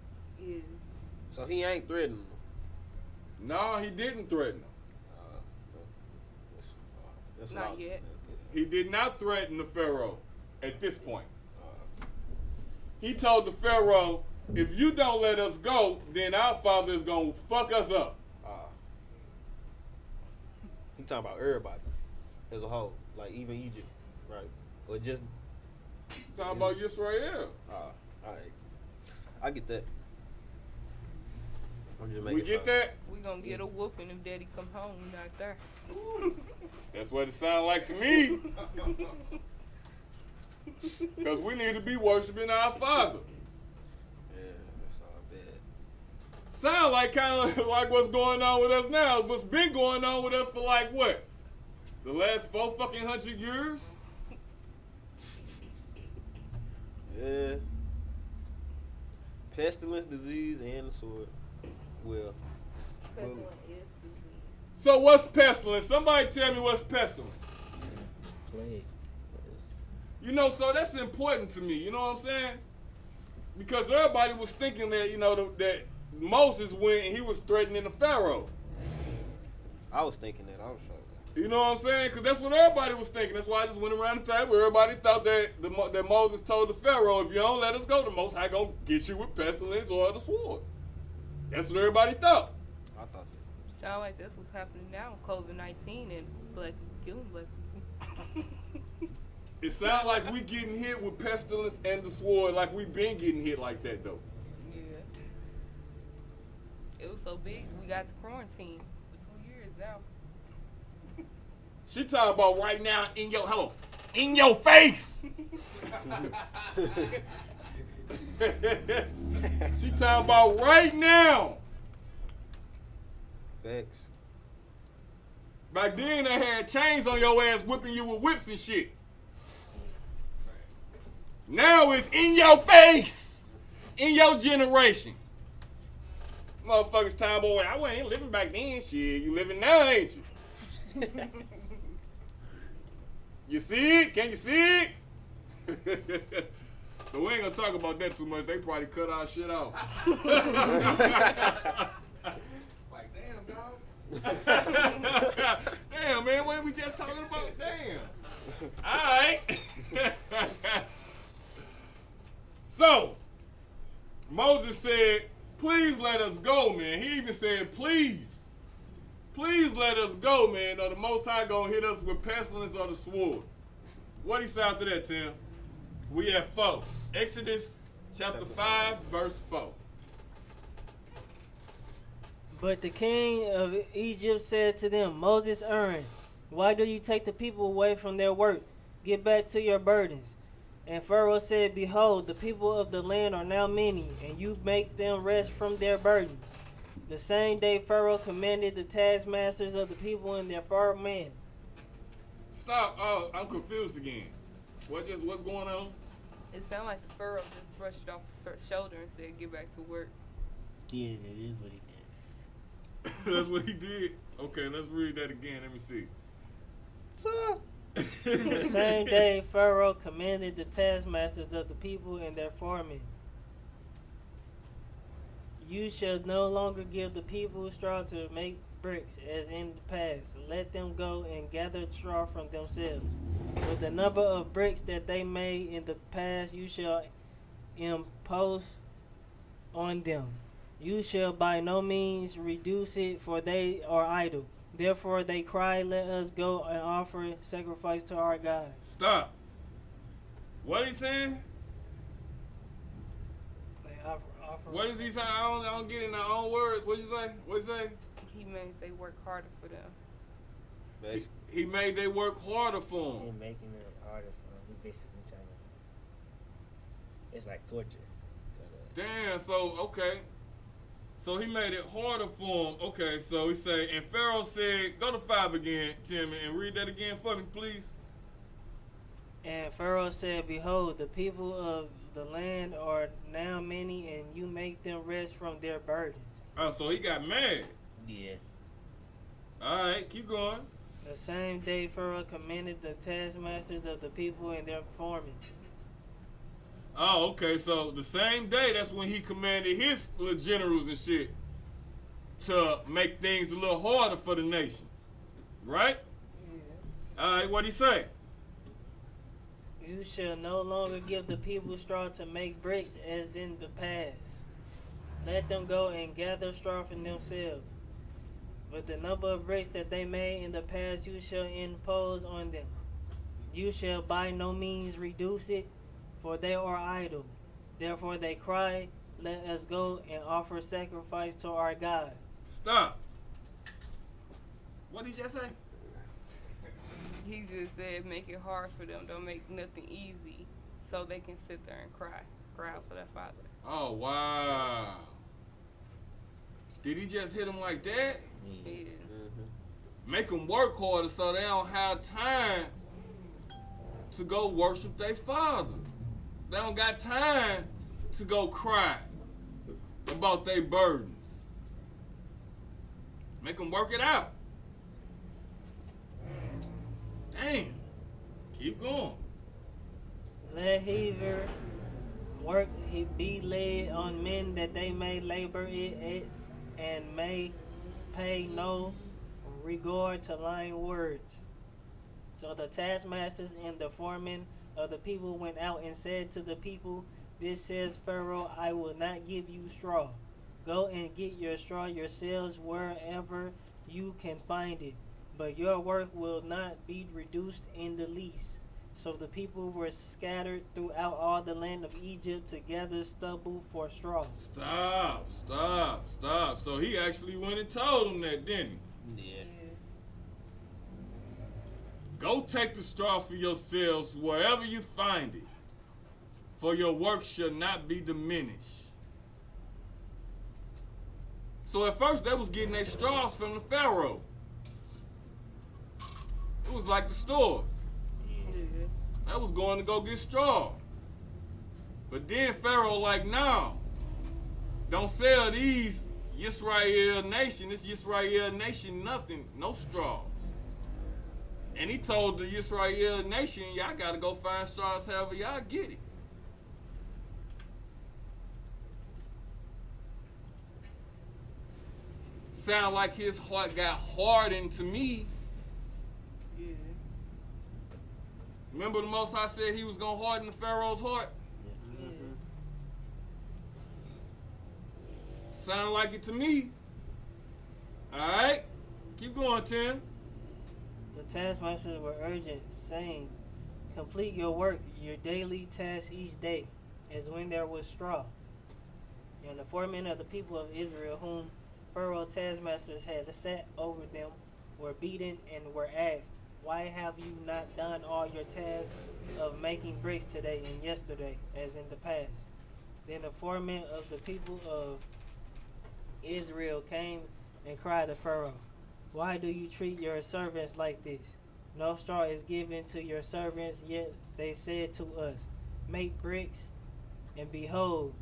Speaker 6: Yeah.
Speaker 5: So he ain't threatening them.
Speaker 2: No, he didn't threaten them.
Speaker 5: That's
Speaker 6: Not yet.
Speaker 2: He did not threaten the Pharaoh at this point. He told the Pharaoh, if you don't let us go, then our father is going to fuck us up.
Speaker 5: He talking about everybody as a whole, like even Egypt, right? Or just...
Speaker 2: He's talking about Yisrael.
Speaker 5: All right. I get that. I'm just making
Speaker 2: We get that?
Speaker 6: We gonna get a whooping if Daddy come home. We not there.
Speaker 2: That's what it sounds like to me. Because we need to be worshiping our Father.
Speaker 5: Yeah, that's all bad.
Speaker 2: Sound like kind of like what's going on with us now. What's been going on with us for like what? The last 400 years?
Speaker 5: Yeah. Pestilence, disease, and the sword. Well.
Speaker 6: Pestilence is disease.
Speaker 2: So what's pestilence? Somebody tell me what's pestilence.
Speaker 10: Plague.
Speaker 2: So that's important to me. You know what I'm saying? Because everybody was thinking that, that Moses went and he was threatening the Pharaoh.
Speaker 5: I was thinking that. I was sure.
Speaker 2: You know what I'm saying? Because that's what everybody was thinking. That's why I just went around the table. Everybody thought that Moses told the Pharaoh, if you don't let us go, the Most High going to get you with pestilence or the sword. That's what everybody thought.
Speaker 5: I thought that.
Speaker 6: Sound like that's what's happening now with COVID-19 and black people killing black people.
Speaker 2: It sounds like we getting hit with pestilence and the sword, like we been getting hit like that though.
Speaker 6: Yeah. It was so big, we got the quarantine for 2 years now.
Speaker 2: She talking about right now in your face. She talking about right now.
Speaker 5: Facts.
Speaker 2: Back then they had chains on your ass whipping you with whips and shit. Now it's in your face. In your generation. Motherfuckers time boy, I wasn't living back then. Shit, you living now, ain't you? You see it? Can you see it? But we ain't gonna talk about that too much. They probably cut our shit off. Like, damn, dog. Damn, man, what are we just talking about? Damn. All right. So, Moses said, please let us go, man. He even said, please let us go, man, or the Most High gonna hit us with pestilence or the sword. What he say after that, Tim? We at 4. Exodus chapter 5, verse 4.
Speaker 7: But the king of Egypt said to them, Moses, Aaron, why do you take the people away from their work? Get back to your burdens. And Pharaoh said, behold, the people of the land are now many, and you make them rest from their burdens. The same day Pharaoh commanded the taskmasters of the people and their foremen.
Speaker 2: Stop. Oh, I'm confused again. What's going on?
Speaker 6: It sounded like the Pharaoh just brushed it off the shoulder and said, get back to work.
Speaker 10: Yeah, that is what he did.
Speaker 2: That's what he did? Okay, let's read that again. Let me see.
Speaker 7: The same day Pharaoh commanded the taskmasters of the people and their foremen. You shall no longer give the people straw to make bricks as in the past. Let them go and gather straw from themselves. With the number of bricks that they made in the past, you shall impose on them. You shall by no means reduce it, for they are idle. Therefore they cry, let us go and offer sacrifice to our God.
Speaker 2: Stop. What he saying? What is he saying? I don't get it in their own words. What you say? What you say?
Speaker 6: He made they work harder for them.
Speaker 2: He made they work harder for him.
Speaker 10: He making it harder for him. He basically trying to. It's like torture.
Speaker 2: Damn. So okay. So he made it harder for him. Okay. So he say, and Pharaoh said, go to 5 again, Tim, and read that again for me, please.
Speaker 7: And Pharaoh said, behold, the people of the land are now many, and you make them rest from their burdens.
Speaker 2: Oh, so he got mad.
Speaker 10: Yeah.
Speaker 2: All right, keep going.
Speaker 7: The same day Pharaoh commanded the taskmasters of the people and their foremen.
Speaker 2: Oh, okay. So the same day, that's when he commanded his little generals and shit to make things a little harder for the nation. Right? Yeah. All right, what'd he say?
Speaker 7: You shall no longer give the people straw to make bricks as in the past. Let them go and gather straw for themselves. But the number of bricks that they made in the past you shall impose on them. You shall by no means reduce it, for they are idle. Therefore they cry, let us go and offer sacrifice to our God.
Speaker 2: Stop. What did you just say?
Speaker 6: He just said make it hard for them. Don't make nothing easy so they can sit there and cry out for their father.
Speaker 2: Oh, wow. Did he just hit them like that?
Speaker 6: Yeah.
Speaker 2: Mm-hmm. Make them work harder so they don't have time to go worship their father. They don't got time to go cry about their burdens. Make them work it out. Damn. Keep going.
Speaker 7: Let heaver work he be laid on men that they may labor it and may pay no regard to lying words. So the taskmasters and the foremen of the people went out and said to the people, this says Pharaoh, I will not give you straw. Go and get your straw yourselves wherever you can find it, but your work will not be reduced in the least. So the people were scattered throughout all the land of Egypt to gather stubble for straw.
Speaker 2: Stop. So he actually went and told them that, didn't he?
Speaker 5: Yeah.
Speaker 2: Go take the straw for yourselves wherever you find it, for your work shall not be diminished. So at first they was getting their straws from the Pharaoh. It was like the stores. They was going to go get straw. But then Pharaoh like, no, don't sell these Yisrael nation, this Yisrael nation nothing, no straws. And he told the Yisrael nation, y'all got to go find straws however y'all get it. Sound like his heart got hardened to me.
Speaker 6: Yeah.
Speaker 2: Remember the Most High said he was going to harden the Pharaoh's heart?
Speaker 6: Yeah.
Speaker 2: Sound like it to me. All right? Keep going, Tim.
Speaker 7: The taskmasters were urgent, saying, complete your work, your daily task each day, as when there was straw. And the foremen of the people of Israel, whom Pharaoh's taskmasters had set over them, were beaten and were asked, why have you not done all your task of making bricks today and yesterday, as in the past? Then the foremen of the people of Israel came and cried to Pharaoh, why do you treat your servants like this? No straw is given to your servants, yet they said to us, make bricks, and behold,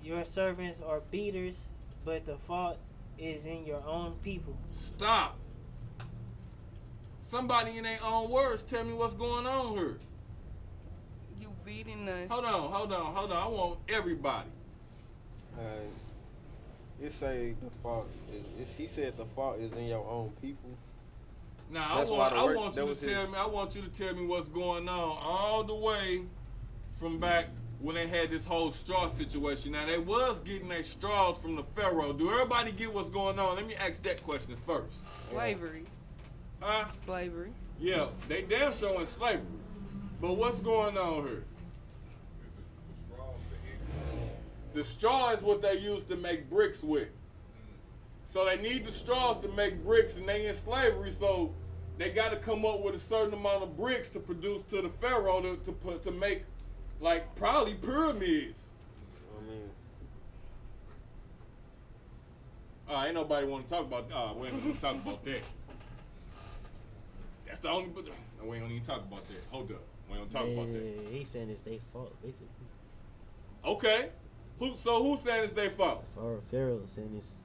Speaker 7: your servants are beaters, but the fault is in your own people.
Speaker 2: Stop. Somebody in their own words tell me what's going on here.
Speaker 6: You beating us.
Speaker 2: Hold on. I want everybody.
Speaker 5: It say the fault. He said the fault is in your own people.
Speaker 2: Now I want you to tell me what's going on all the way from back when they had this whole straw situation. Now they was getting their straws from the Pharaoh. Do everybody get what's going on? Let me ask that question first.
Speaker 6: Slavery.
Speaker 2: Huh?
Speaker 6: Slavery.
Speaker 2: Yeah, they damn sure in slavery. But what's going on here? The straw is what they use to make bricks with. So they need the straws to make bricks, and they in slavery, so they got to come up with a certain amount of bricks to produce to the Pharaoh to make, like, probably pyramids.
Speaker 5: I mean,
Speaker 2: ain't nobody want to talk about. We ain't gonna talk about that. That's the only. No, we ain't gonna even talk about that. Hold up, we ain't gonna talk about that.
Speaker 10: He's saying it's their fault, basically.
Speaker 2: Okay, who's saying it's their fault?
Speaker 10: Pharaoh saying it's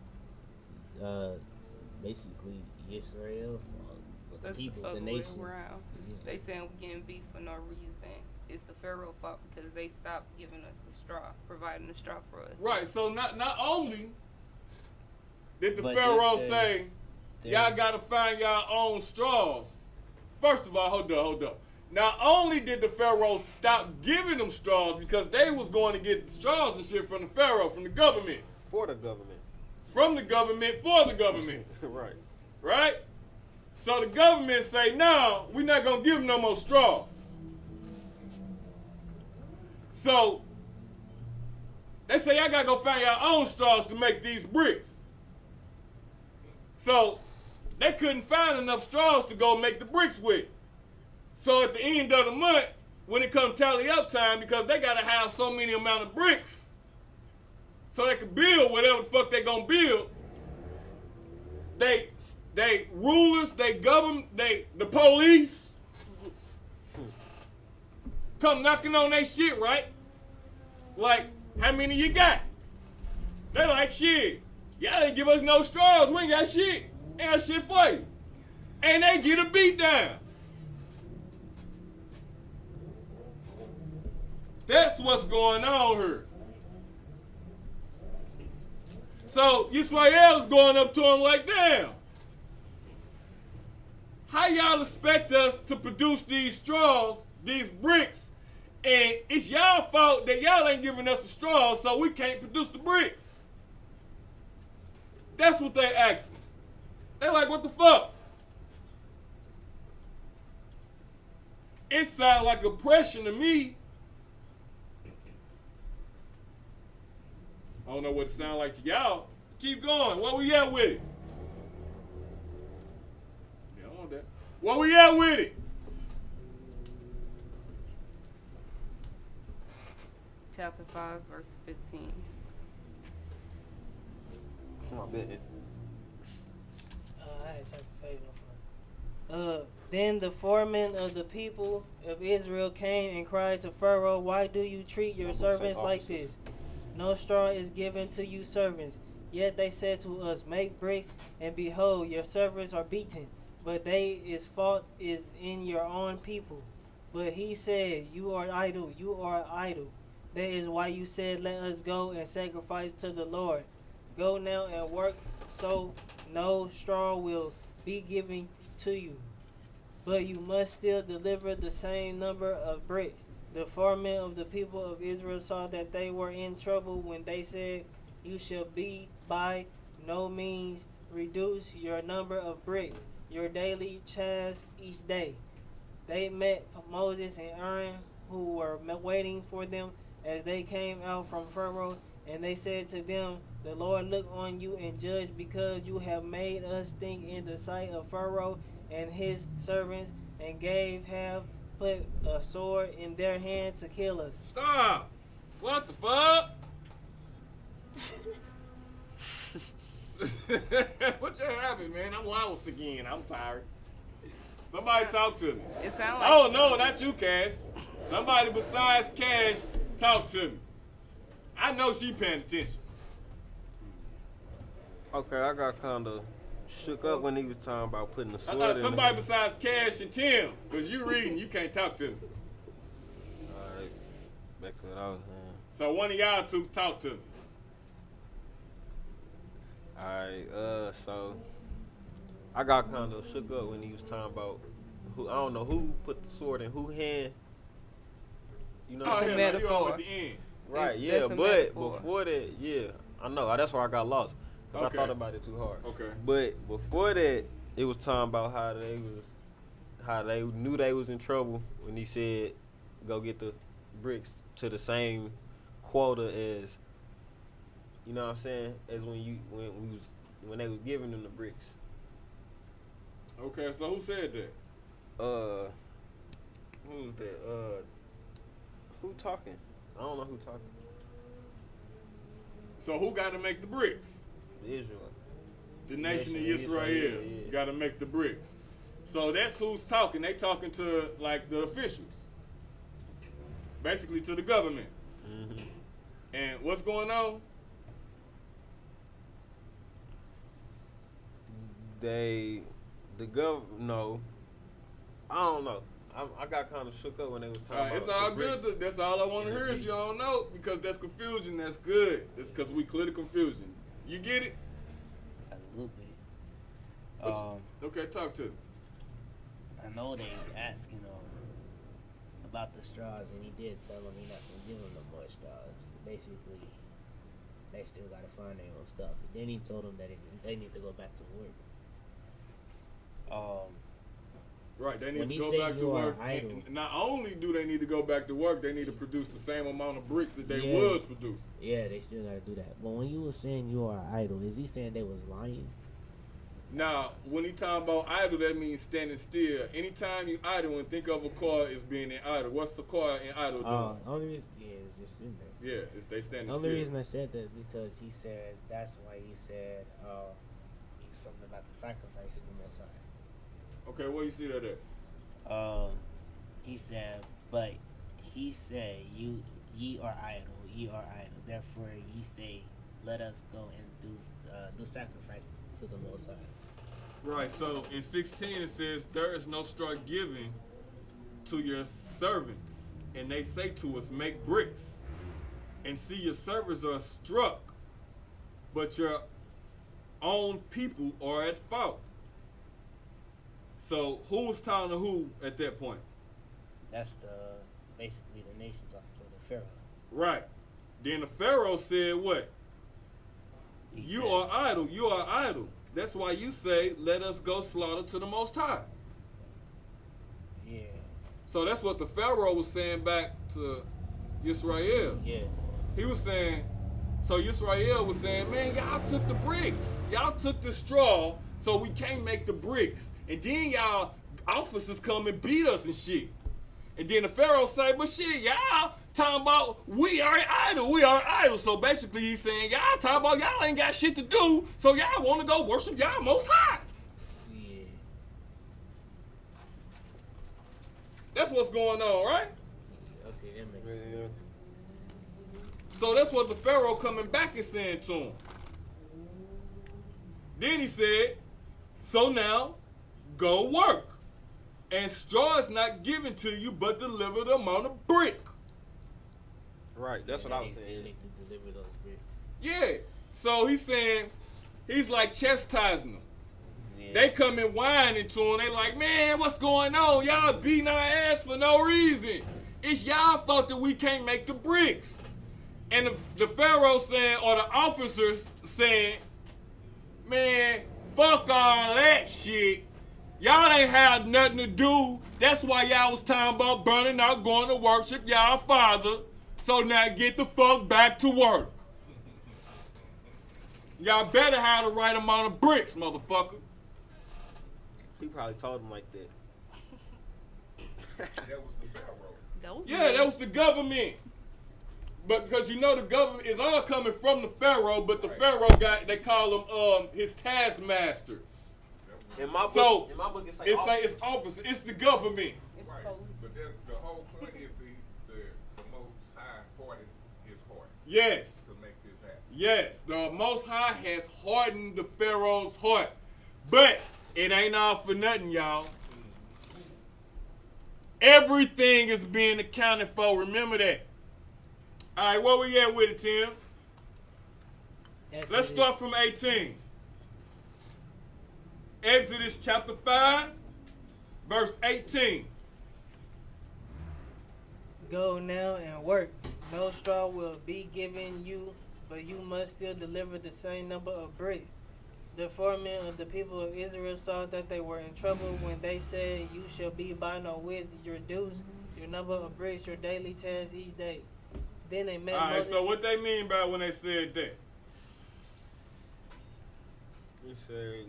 Speaker 10: basically Israel fault, but
Speaker 6: That's
Speaker 10: the people,
Speaker 6: other
Speaker 10: the
Speaker 6: way
Speaker 10: nation.
Speaker 6: around.
Speaker 10: Yeah.
Speaker 6: They saying we getting beef for no reason. It's the Pharaoh fault because they stopped giving us the straw, providing the straw for us.
Speaker 2: Right. So not only did the
Speaker 10: But
Speaker 2: Pharaoh
Speaker 10: this
Speaker 2: say y'all gotta find y'all own straws. First of all, hold up. Not only did the Pharaoh stop giving them straws because they was going to get straws and shit from the Pharaoh, from the government.
Speaker 5: for the government.
Speaker 2: From the government, for the government.
Speaker 5: Right.
Speaker 2: Right? So the government say, no, we're not going to give them no more straws. So they say, y'all got to go find your own straws to make these bricks. So they couldn't find enough straws to go make the bricks with. So at the end of the month, when it comes tally up time, because they got to have so many amount of bricks so they can build whatever the fuck they going to build, they rulers, they government, the police come knocking on their shit, right? Like, how many you got? They like, shit, y'all didn't give us no straws. We ain't got shit. Ain't got shit for you. And they get a beat down. That's what's going on here. So Yisrael is going up to him like, damn, how y'all expect us to produce these straws, these bricks, and it's y'all fault that y'all ain't giving us the straws, so we can't produce the bricks? That's what they asking. They like, what the fuck? It sounds like oppression to me. I don't know what it sounds like to y'all. Keep going. Where we at with it? Yeah, I want that. Where we at with it?
Speaker 6: Chapter 5, verse 15.
Speaker 5: My bad.
Speaker 7: I had to turn the page off. Then the foreman of the people of Israel came and cried to Pharaoh, "Why do you treat your servants like this? No straw is given to you servants. Yet they said to us, make bricks, and behold, your servants are beaten. But his fault is in your own people." But he said, "You are idle, you are idle. That is why you said, let us go and sacrifice to the Lord. Go now and work, so no straw will be given to you. But you must still deliver the same number of bricks." The foremen of the people of Israel saw that they were in trouble when they said, "You shall be by no means reduce your number of bricks, your daily task each day." They met Moses and Aaron, who were waiting for them as they came out from Pharaoh, and they said to them, "The Lord look on you and judge, because you have made us think in the sight of Pharaoh and his servants, and put a sword in their hand to kill us."
Speaker 2: Stop! What the fuck? What you having, man? I'm lost again. I'm sorry. Somebody talk to me.
Speaker 6: It sounds like.
Speaker 2: Oh, no, not you, Cash. Somebody besides Cash talk to me. I know she paying attention.
Speaker 5: Okay, I got kind of shook up when he was talking about putting the sword in.
Speaker 2: Somebody besides Cash and Tim, because you reading, you can't talk to me.
Speaker 5: All right, back to what I was saying.
Speaker 2: So one of y'all two talk to me.
Speaker 5: All right, so I got kind of shook up when he was talking about who, I don't know who put the sword in whose hand. You know what I'm saying?
Speaker 2: You all at the end.
Speaker 5: Right, yeah, but before that, yeah, I know. That's where I got lost. Because I thought about it too hard.
Speaker 2: Okay.
Speaker 5: But before that, it was talking about how they knew they was in trouble when he said, go get the bricks to the same quota as, you know what I'm saying, as when they was giving them the bricks.
Speaker 2: Okay, so who said that?
Speaker 5: Who was that? Who talking? I don't know who talking.
Speaker 2: So who got to make the bricks?
Speaker 5: Israel.
Speaker 2: The nation of Israel got to make the bricks. So that's who's talking. They talking to like the officials, basically to the government.
Speaker 5: Mm-hmm.
Speaker 2: And what's going on?
Speaker 5: No, I don't know. I got kind of shook up when they were talking about
Speaker 2: it's all good. That's all I want to hear is you don't know, because that's confusion. That's good. It's because we clear the confusion. You get it?
Speaker 10: A little bit.
Speaker 2: Okay, talk to me.
Speaker 10: I know they asked, about the straws, and he did tell them he not gonna give them no more straws. Basically, they still gotta find their own stuff. And then he told them that they need to go back to work.
Speaker 2: Right, they need to go back to work. And not only do they need to go back to work, they need to produce the same amount of bricks that they was producing.
Speaker 10: Yeah, they still got to do that. But when you were saying you are idle, is he saying they was lying?
Speaker 2: Now, when he talking about idle, that means standing still. Anytime you idle and think of a car as being in idle, what's the car in idle doing?
Speaker 10: Only reason, it's just in there.
Speaker 2: Yeah, they standing
Speaker 10: the
Speaker 2: still.
Speaker 10: only reason I said that because he said, that's why he said something about the sacrifice on that side.
Speaker 2: Okay, where you see that at?
Speaker 10: He said, ye are idle. Therefore, ye say, let us go and do sacrifice to the Most High.
Speaker 2: Right. So in 16 it says, there is no straw given to your servants, and they say to us, make bricks, and see your servants are struck, but your own people are at fault. So who was telling to who at that point?
Speaker 10: That's basically the nations up to the Pharaoh.
Speaker 2: Right. Then the Pharaoh said what? You are idle. You are idle. That's why you say, let us go slaughter to the Most High.
Speaker 10: Yeah.
Speaker 2: So that's what the Pharaoh was saying back to Yisrael.
Speaker 10: Yeah.
Speaker 2: He was saying, so Yisrael was saying, man, y'all took the bricks. Y'all took the straw, so we can't make the bricks. And then y'all officers come and beat us and shit. And then the Pharaoh say, but shit, y'all talking about we are idle. So basically he's saying, y'all talking about y'all ain't got shit to do, so y'all want to go worship y'all Most High.
Speaker 10: Yeah.
Speaker 2: That's what's going on, right?
Speaker 10: Okay, that makes sense.
Speaker 2: So that's what the Pharaoh coming back and saying to him. Then he said, so now go work. And straw is not given to you, but deliver the amount of brick.
Speaker 5: Right, that's what I was
Speaker 10: They
Speaker 5: saying.
Speaker 10: still need to deliver those bricks.
Speaker 2: Yeah. So he's saying, he's like chastising them.
Speaker 10: Yeah.
Speaker 2: They come and whining to him. They like, man, what's going on? Y'all beating our ass for no reason. It's y'all fault that we can't make the bricks. And the Pharaoh saying, or the officers saying, man, fuck all that shit. Y'all ain't had nothing to do. That's why y'all was talking about burning out, going to worship y'all father. So now get the fuck back to work. Y'all better have the right amount of bricks, motherfucker.
Speaker 5: He probably told him like that.
Speaker 8: That was the Pharaoh.
Speaker 2: That was the government. But because you know the government is all coming from the Pharaoh, but the Pharaoh they call them his taskmasters.
Speaker 5: In my book,
Speaker 2: So
Speaker 5: it's
Speaker 2: it's officers. It's the government.
Speaker 8: Right. But the whole point is the Most High hardened his heart.
Speaker 2: Yes.
Speaker 8: To make this happen.
Speaker 2: Yes. The Most High has hardened the Pharaoh's heart. But it ain't all for nothing, y'all. Everything is being accounted for. Remember that. All right, where we at with it, Tim? Let's start from 18. Exodus chapter 5, verse 18.
Speaker 7: Go now and work. No straw will be given you, but you must still deliver the same number of bricks. The foremen of the people of Israel saw that they were in trouble when they said, you shall be by no with your dues, your number of bricks, your daily task each day. Then they met
Speaker 2: All right,
Speaker 7: Moses.
Speaker 2: so what they mean by when they said that?
Speaker 5: He said,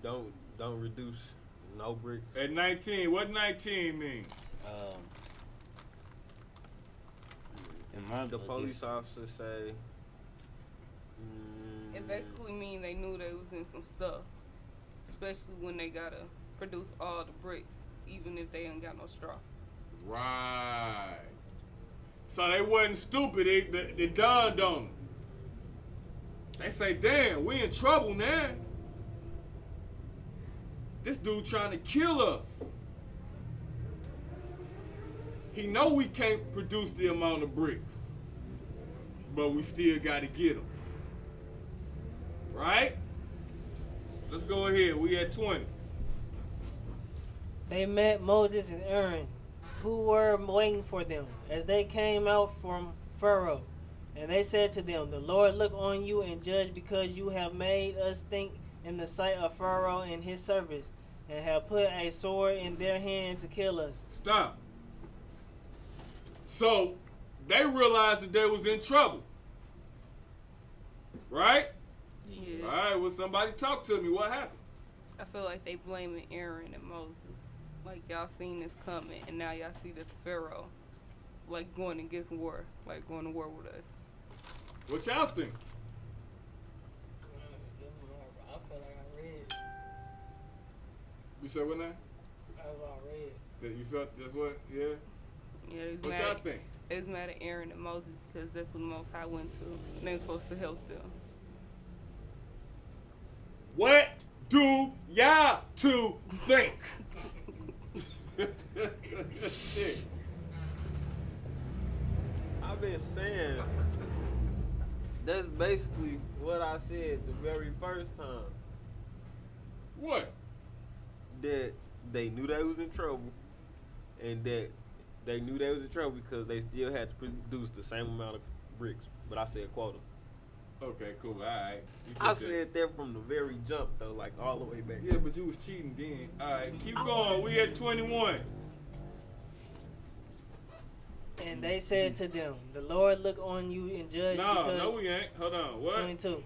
Speaker 5: don't reduce no brick.
Speaker 2: At 19, what 19 mean?
Speaker 5: The police officer say,
Speaker 6: It basically mean they knew they was in some stuff, especially when they gotta produce all the bricks, even if they ain't got no straw.
Speaker 2: Right. So they wasn't stupid. They dawned on them. They say, damn, we in trouble now. This dude trying to kill us. He know we can't produce the amount of bricks, but we still got to get them. Right? Let's go ahead. We at 20.
Speaker 7: They met Moses and Aaron, who were waiting for them, as they came out from Pharaoh. And they said to them, the Lord look on you and judge, because you have made us think in the sight of Pharaoh and his servants, and have put a sword in their hand to kill us.
Speaker 2: Stop. So they realized that they was in trouble. Right?
Speaker 6: Yeah.
Speaker 2: All right, well, somebody talk to me. What happened?
Speaker 6: I feel like they blaming Aaron and Moses. Like, y'all seen this coming, and now y'all see that the Pharaoh, like, going against war, like, going to war with us.
Speaker 2: What y'all think?
Speaker 7: I feel like I read.
Speaker 2: You said what now?
Speaker 7: That's what I read.
Speaker 2: That you felt that's what? Yeah?
Speaker 6: Yeah, they was
Speaker 2: What
Speaker 6: mad
Speaker 2: y'all
Speaker 6: at-
Speaker 2: think?
Speaker 6: They was mad at Aaron and Moses because that's what the Most High went to, and they were supposed to help them.
Speaker 2: What do y'all two think? Shit.
Speaker 5: I've been saying, that's basically what I said the very first time.
Speaker 2: What?
Speaker 5: That they knew they was in trouble, and that they knew they was in trouble because they still had to produce the same amount of bricks. But I said quota.
Speaker 2: Okay, cool. All right.
Speaker 5: I said that from the very jump, though, like all the way back.
Speaker 2: Yeah, but you was cheating then. All right, keep going. We at 21.
Speaker 7: And they said to them, "The Lord look on you and judge."
Speaker 2: No, we ain't. Hold on. What?
Speaker 7: 22.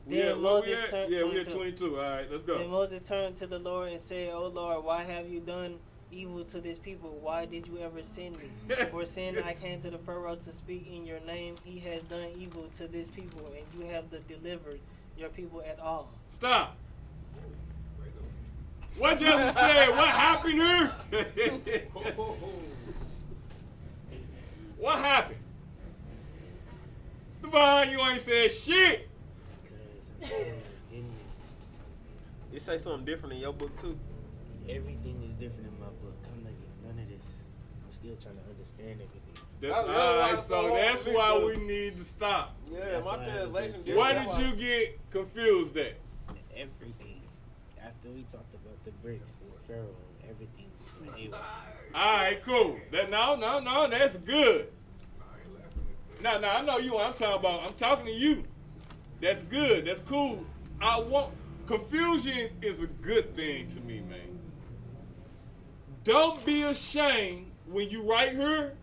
Speaker 2: Then
Speaker 7: Moses
Speaker 2: we at?
Speaker 7: turned.
Speaker 2: Yeah, we at 22. All right, let's go.
Speaker 7: Then Moses turned to the Lord and said, "O Lord, why have you done evil to this people? Why did you ever send me? For sin I came to the Pharaoh to speak in your name. He has done evil to this people, and you have delivered your people at all."
Speaker 2: Stop. What just said? What happened here? What happened? Devon, you ain't said shit.
Speaker 5: You say something different in your book too.
Speaker 10: Everything is different in my book. I'm not getting none of this. I'm still trying to understand everything.
Speaker 2: That's all right. So that's why we need to stop.
Speaker 5: Yeah, my translation.
Speaker 2: What did you get confused at?
Speaker 10: Everything. After we talked about the bricks and the Pharaoh, everything was like, hey,
Speaker 2: all right, cool. No, that's good. No, I know you. I'm talking to you. That's good. That's cool. Confusion is a good thing to me, man. Don't be ashamed when you write here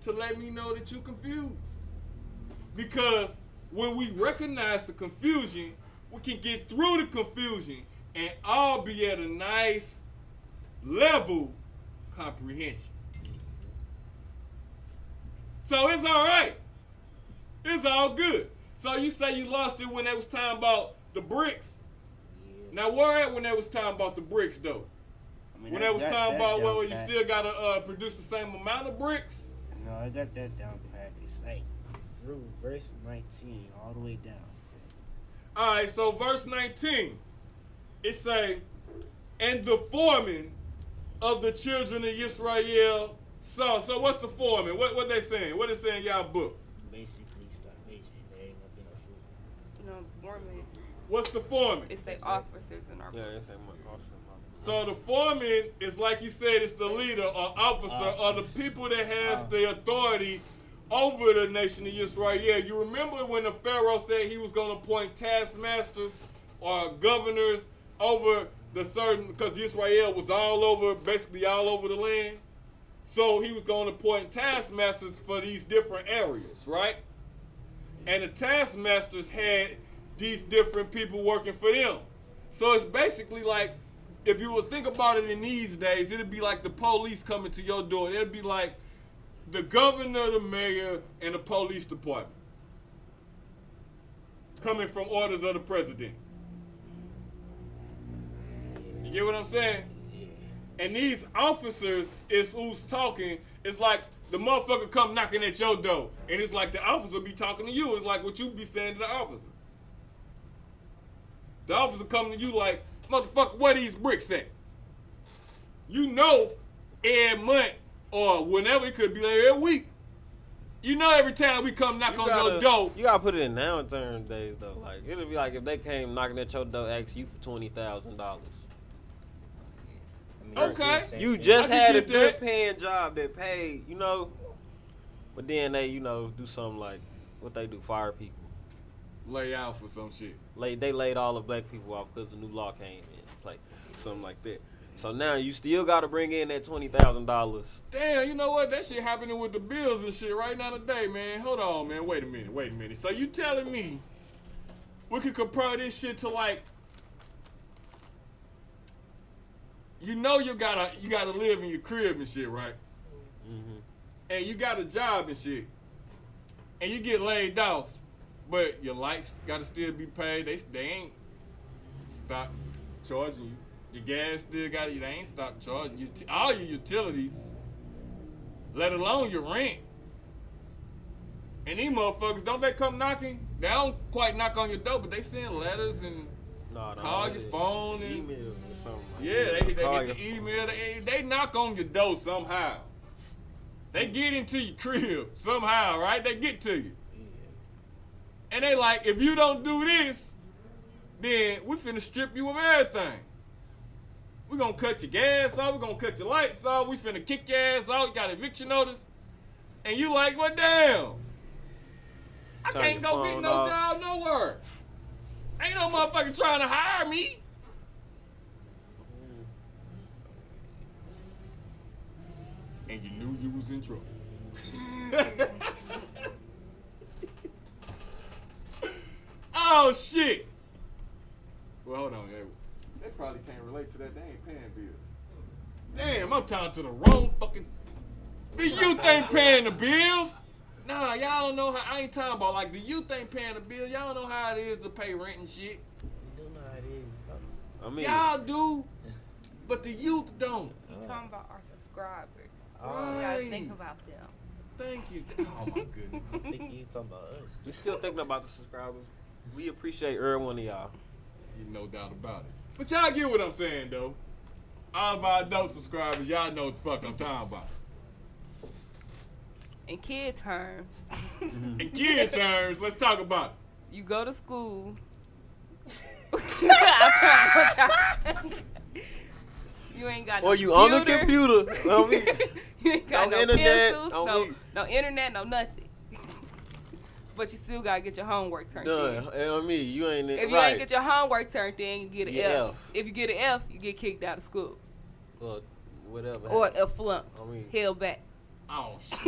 Speaker 2: to let me know that you're confused. Because when we recognize the confusion, we can get through the confusion and all be at a nice level comprehension. So it's all right. It's all good. So you say you lost it when they was talking about the bricks. Yeah. Now where at when they was talking about the bricks though?
Speaker 10: I mean,
Speaker 2: when they was talking about well, you
Speaker 10: pat.
Speaker 2: still gotta produce the same amount of bricks?
Speaker 10: No, I got that down pat. It's like through verse 19 all the way down.
Speaker 2: All right, so verse 19, it say, and the foreman of the children of Yisrael saw. So what's the foreman? What they saying? What they saying in y'all book?
Speaker 10: Basically starvation. There ain't gonna be no food.
Speaker 6: No, foreman.
Speaker 2: What's the foreman?
Speaker 6: It's like officers in our book.
Speaker 5: Yeah, it's like officers.
Speaker 2: So the foreman is like you said, it's the leader or officer or the people that has the authority over the nation of Israel. You remember when the Pharaoh said he was going to appoint taskmasters or governors over the certain, because Israel was basically all over the land. So he was going to appoint taskmasters for these different areas, right? And the taskmasters had these different people working for them. So it's basically like, if you would think about it in these days, it'd be like the police coming to your door. It'd be like the governor, the mayor, and the police department coming from orders of the president. You get what I'm saying? And these officers is who's talking. It's like the motherfucker come knocking at your door, and it's like the officer be talking to you. It's like what you be saying to the officer. The officer come to you like, motherfucker, where these bricks at? You know, every month or whenever, it could be like every week. You know, every time we come knock on your door.
Speaker 5: You gotta put it in now term days though. Like it'll be like if they came knocking at your door, ask you for $20,000.
Speaker 2: Okay.
Speaker 5: You just had a good paying job that paid, you know, but then they, you know, do something like what they do, fire people.
Speaker 2: Lay out for some shit.
Speaker 5: They laid all the black people off because the new law came in play, something like that. So now you still got to bring in that $20,000.
Speaker 2: Damn, you know what? That shit happening with the bills and shit right now today, man. Hold on, man. Wait a minute. So you telling me we could compare this shit to like, you know, you gotta live in your crib and shit, right?
Speaker 5: Mm-hmm.
Speaker 2: And you got a job and shit, and you get laid off. But your lights gotta still be paid. They ain't stop charging you. Your gas still got it. They ain't stop charging you. All your utilities, let alone your rent. And these motherfuckers, don't they come knocking? They don't quite knock on your door, but they send letters and call your phone and
Speaker 5: email or something.
Speaker 2: They get the email. They knock on your door somehow. They get into your crib somehow, right? They get to you. And they like, if you don't do this, then we finna strip you of everything. We gonna cut your gas off, we gonna cut your lights off, we finna kick your ass out, you got eviction notice. And you like, well, damn.
Speaker 5: I
Speaker 2: can't go get no job nowhere. Ain't no motherfucker trying to hire me. And you knew you was in trouble. Oh shit. Well, hold on. They probably can't relate to that. They ain't paying bills. Damn, I'm talking to the wrong fucking. The youth ain't paying the bills. Nah, y'all don't know how. I ain't talking about like the youth ain't paying the bills. Y'all don't know how it is to pay rent and shit.
Speaker 10: We do know how it is, bro.
Speaker 5: I mean,
Speaker 2: Y'all do, but the youth don't.
Speaker 6: You talking about our subscribers.
Speaker 2: Right.
Speaker 6: We gotta think about them.
Speaker 2: Thank you. Oh my goodness.
Speaker 10: I think you talking about us.
Speaker 5: we still thinking about the subscribers. We appreciate every one of y'all.
Speaker 2: You no doubt about it. But y'all get what I'm saying though. All of our adult subscribers, y'all know what the fuck I'm talking about.
Speaker 6: In kid terms,
Speaker 2: In kid terms, let's talk about it.
Speaker 6: you go to school. I'm trying. You ain't got no
Speaker 5: Or you on the computer. On me.
Speaker 6: You ain't got
Speaker 5: No
Speaker 6: no
Speaker 5: internet,
Speaker 6: pencils,
Speaker 5: on
Speaker 6: no,
Speaker 5: me.
Speaker 6: no internet, no nothing. But you still gotta get your homework turned
Speaker 5: Done.
Speaker 6: in.
Speaker 5: On me. You ain't
Speaker 6: If you
Speaker 5: right.
Speaker 6: ain't get your homework turned in, you get an
Speaker 5: Yeah,
Speaker 6: F.
Speaker 5: F.
Speaker 6: If you get an F, you get kicked out of school.
Speaker 5: Well, whatever.
Speaker 6: Or a flunk.
Speaker 5: I mean,
Speaker 6: Held back.
Speaker 2: Oh shit.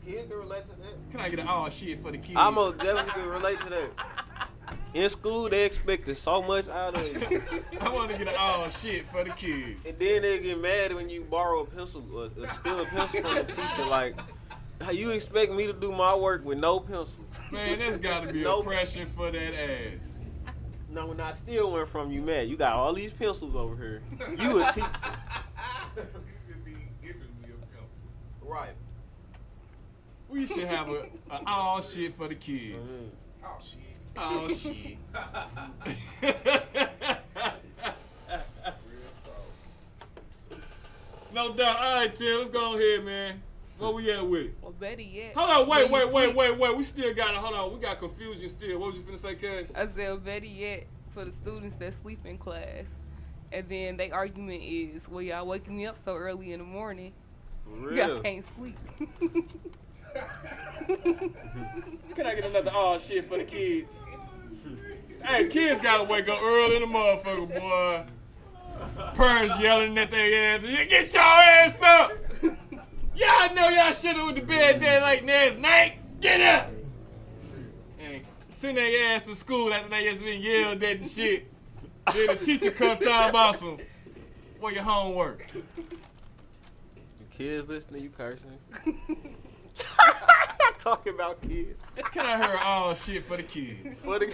Speaker 5: kids can relate to that.
Speaker 2: Can I get an all shit for the kids?
Speaker 5: I most definitely can relate to that. In school, they expected so much out of you.
Speaker 2: I want to get an all shit for the kids.
Speaker 5: And then they get mad when you borrow a pencil or steal a pencil from the teacher. Like, how you expect me to do my work with no pencil?
Speaker 2: Man, there's got to be
Speaker 5: No.
Speaker 2: oppression for that ass.
Speaker 5: No, when I steal one from you, mad. You got all these pencils over here. You a teacher.
Speaker 8: You should be giving me a pencil.
Speaker 5: Right.
Speaker 2: We should have a all shit for the kids.
Speaker 8: Oh, shit.
Speaker 2: Oh shit. No doubt. All right, Tim, let's go ahead, man. Where we at with it?
Speaker 6: Well, better yet.
Speaker 2: Hold on,
Speaker 6: when you sleep-
Speaker 2: wait. We still got it. Hold on. We got confusion still. What was you finna say, Cash?
Speaker 6: I said, well, better yet, for the students that sleep in class. And then their argument is, well, y'all waking me up so early in the morning.
Speaker 5: For
Speaker 6: Y'all
Speaker 5: real.
Speaker 6: can't sleep.
Speaker 2: Can I get another all shit for the kids? Hey, kids gotta wake up early in the motherfucker, boy. Parents yelling at their ass. Get your ass up! Y'all know y'all should have went to bed that late last night. Get up! And send their ass to school after they just been yelled at and shit. Then the teacher come talking about some, where your homework?
Speaker 5: You kids listening, you cursing. Talking about kids.
Speaker 2: Can I hear all shit for the kids?
Speaker 5: For the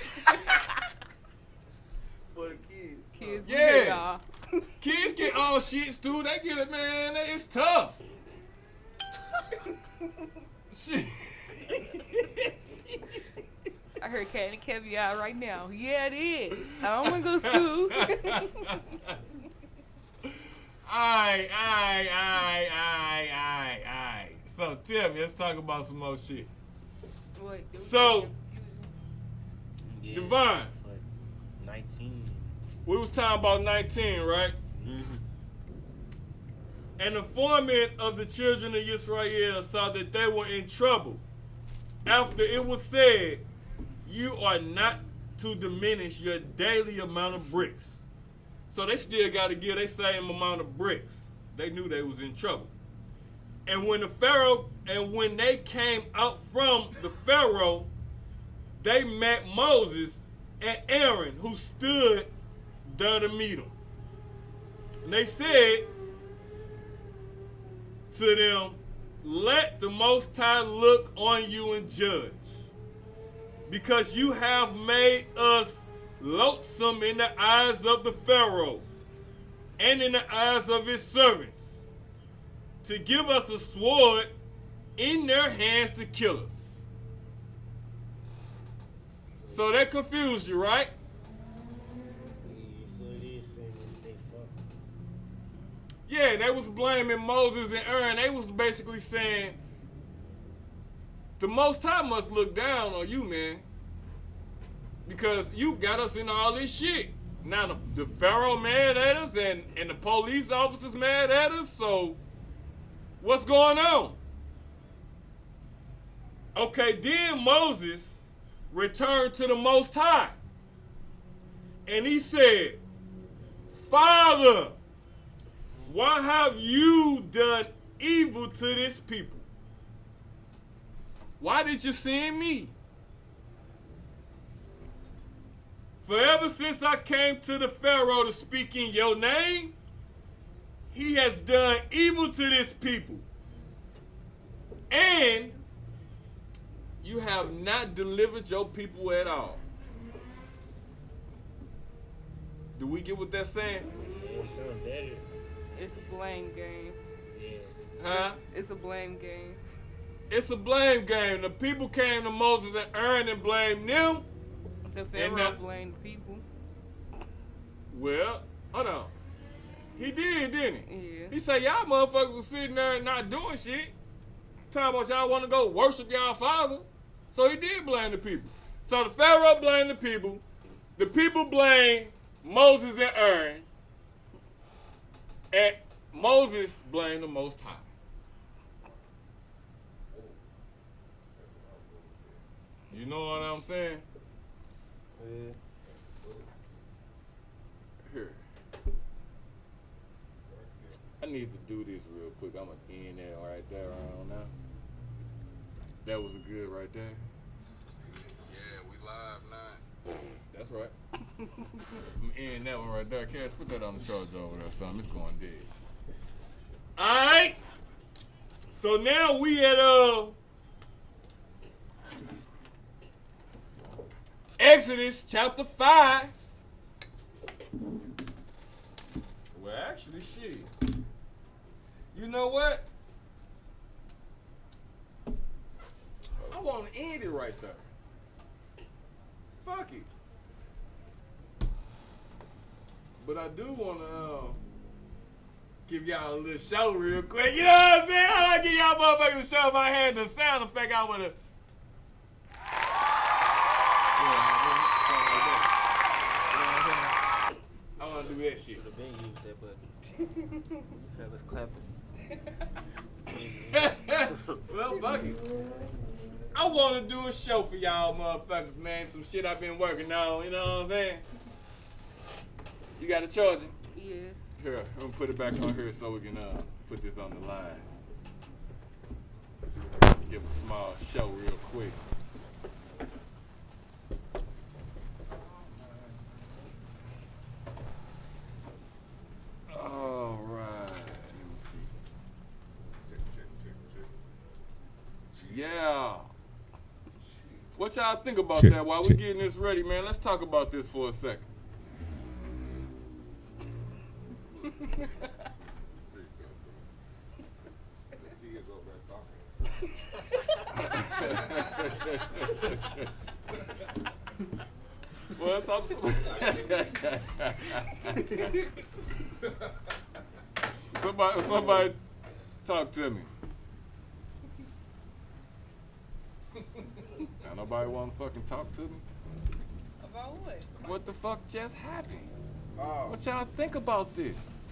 Speaker 5: for the kids.
Speaker 6: Kids, we
Speaker 2: Yeah.
Speaker 6: hear y'all.
Speaker 2: Kids get all shits too. They get it, man. It's tough. Shit.
Speaker 6: I heard Cat and Kevin out right now. Yeah, it is. I don't want to go to school.
Speaker 2: Alright. So tell me, let's talk about some more shit.
Speaker 6: Wait,
Speaker 2: So,
Speaker 10: Yeah,
Speaker 2: Devon,
Speaker 10: but 19.
Speaker 2: we was talking about 19, right? And the foreman of the children of Yisrael saw that they were in trouble. After it was said, you are not to diminish your daily amount of bricks. So they still got to give their same amount of bricks. They knew they was in trouble. And when when they came out from the Pharaoh, they met Moses and Aaron, who stood there to meet them. And they said to them, let the Most High look on you and judge, because you have made us loathsome in the eyes of the Pharaoh and in the eyes of his servants, to give us a sword in their hands to kill us. So that confused you, right?
Speaker 10: Yeah, so it is saying that they fucked.
Speaker 2: Yeah, they was blaming Moses and Aaron. They was basically saying, the Most High must look down on you, man, because you got us in all this shit. Now the Pharaoh mad at us and the police officers mad at us, so what's going on? Okay, then Moses returned to the Most High. And he said, Father, why have you done evil to this people? Why did you send me? For ever since I came to the Pharaoh to speak in your name, he has done evil to this people. And you have not delivered your people at all. Do we get what that's saying?
Speaker 10: Yeah, it sounds better.
Speaker 6: It's a blame game.
Speaker 10: Yeah.
Speaker 2: Huh?
Speaker 6: It's a blame game.
Speaker 2: It's a blame game. The people came to Moses and Aaron and blamed them.
Speaker 6: The Pharaoh blamed the people.
Speaker 2: Well, hold on. He did, didn't he?
Speaker 6: Yeah.
Speaker 2: He said, y'all motherfuckers was sitting there and not doing shit. Talking about y'all want to go worship y'all father. So he did blame the people. So the Pharaoh blamed the people. The people blamed Moses and Aaron. And Moses blamed the Most High. You know what I'm saying?
Speaker 9: Yeah.
Speaker 2: Here. I need to do this real quick. I'm going to end that right there right now. That was good right there.
Speaker 8: Yeah, we live now.
Speaker 2: That's right. I'm end that one right there. Cash, put that on the charger over there, son. It's going dead. All right. So now we at Exodus chapter 5. Well, actually, shit. You know what? I want to end it right there. Fuck it. But I do want to give y'all a little show real quick. You know what I'm saying? I want to give y'all motherfuckers a show. If I had the sound effect, I would have. I want to do that shit.
Speaker 5: Should have been used that button. Have us clapping.
Speaker 2: Well, fuck it. I want to do a show for y'all motherfuckers, man. Some shit I've been working on, you know what I'm saying? You got a charger?
Speaker 6: Yes.
Speaker 2: Here, I'm going to put it back on here so we can put this on the line. Give a small show real quick. All right. Let me see.
Speaker 8: Check.
Speaker 2: Yeah. What y'all think about that while we getting this ready, man? Let's talk about this for a second. Well, somebody talk to me. Now, nobody want to fucking talk to me?
Speaker 6: About what?
Speaker 2: What the fuck just happened?
Speaker 9: Oh.
Speaker 2: What y'all think about this?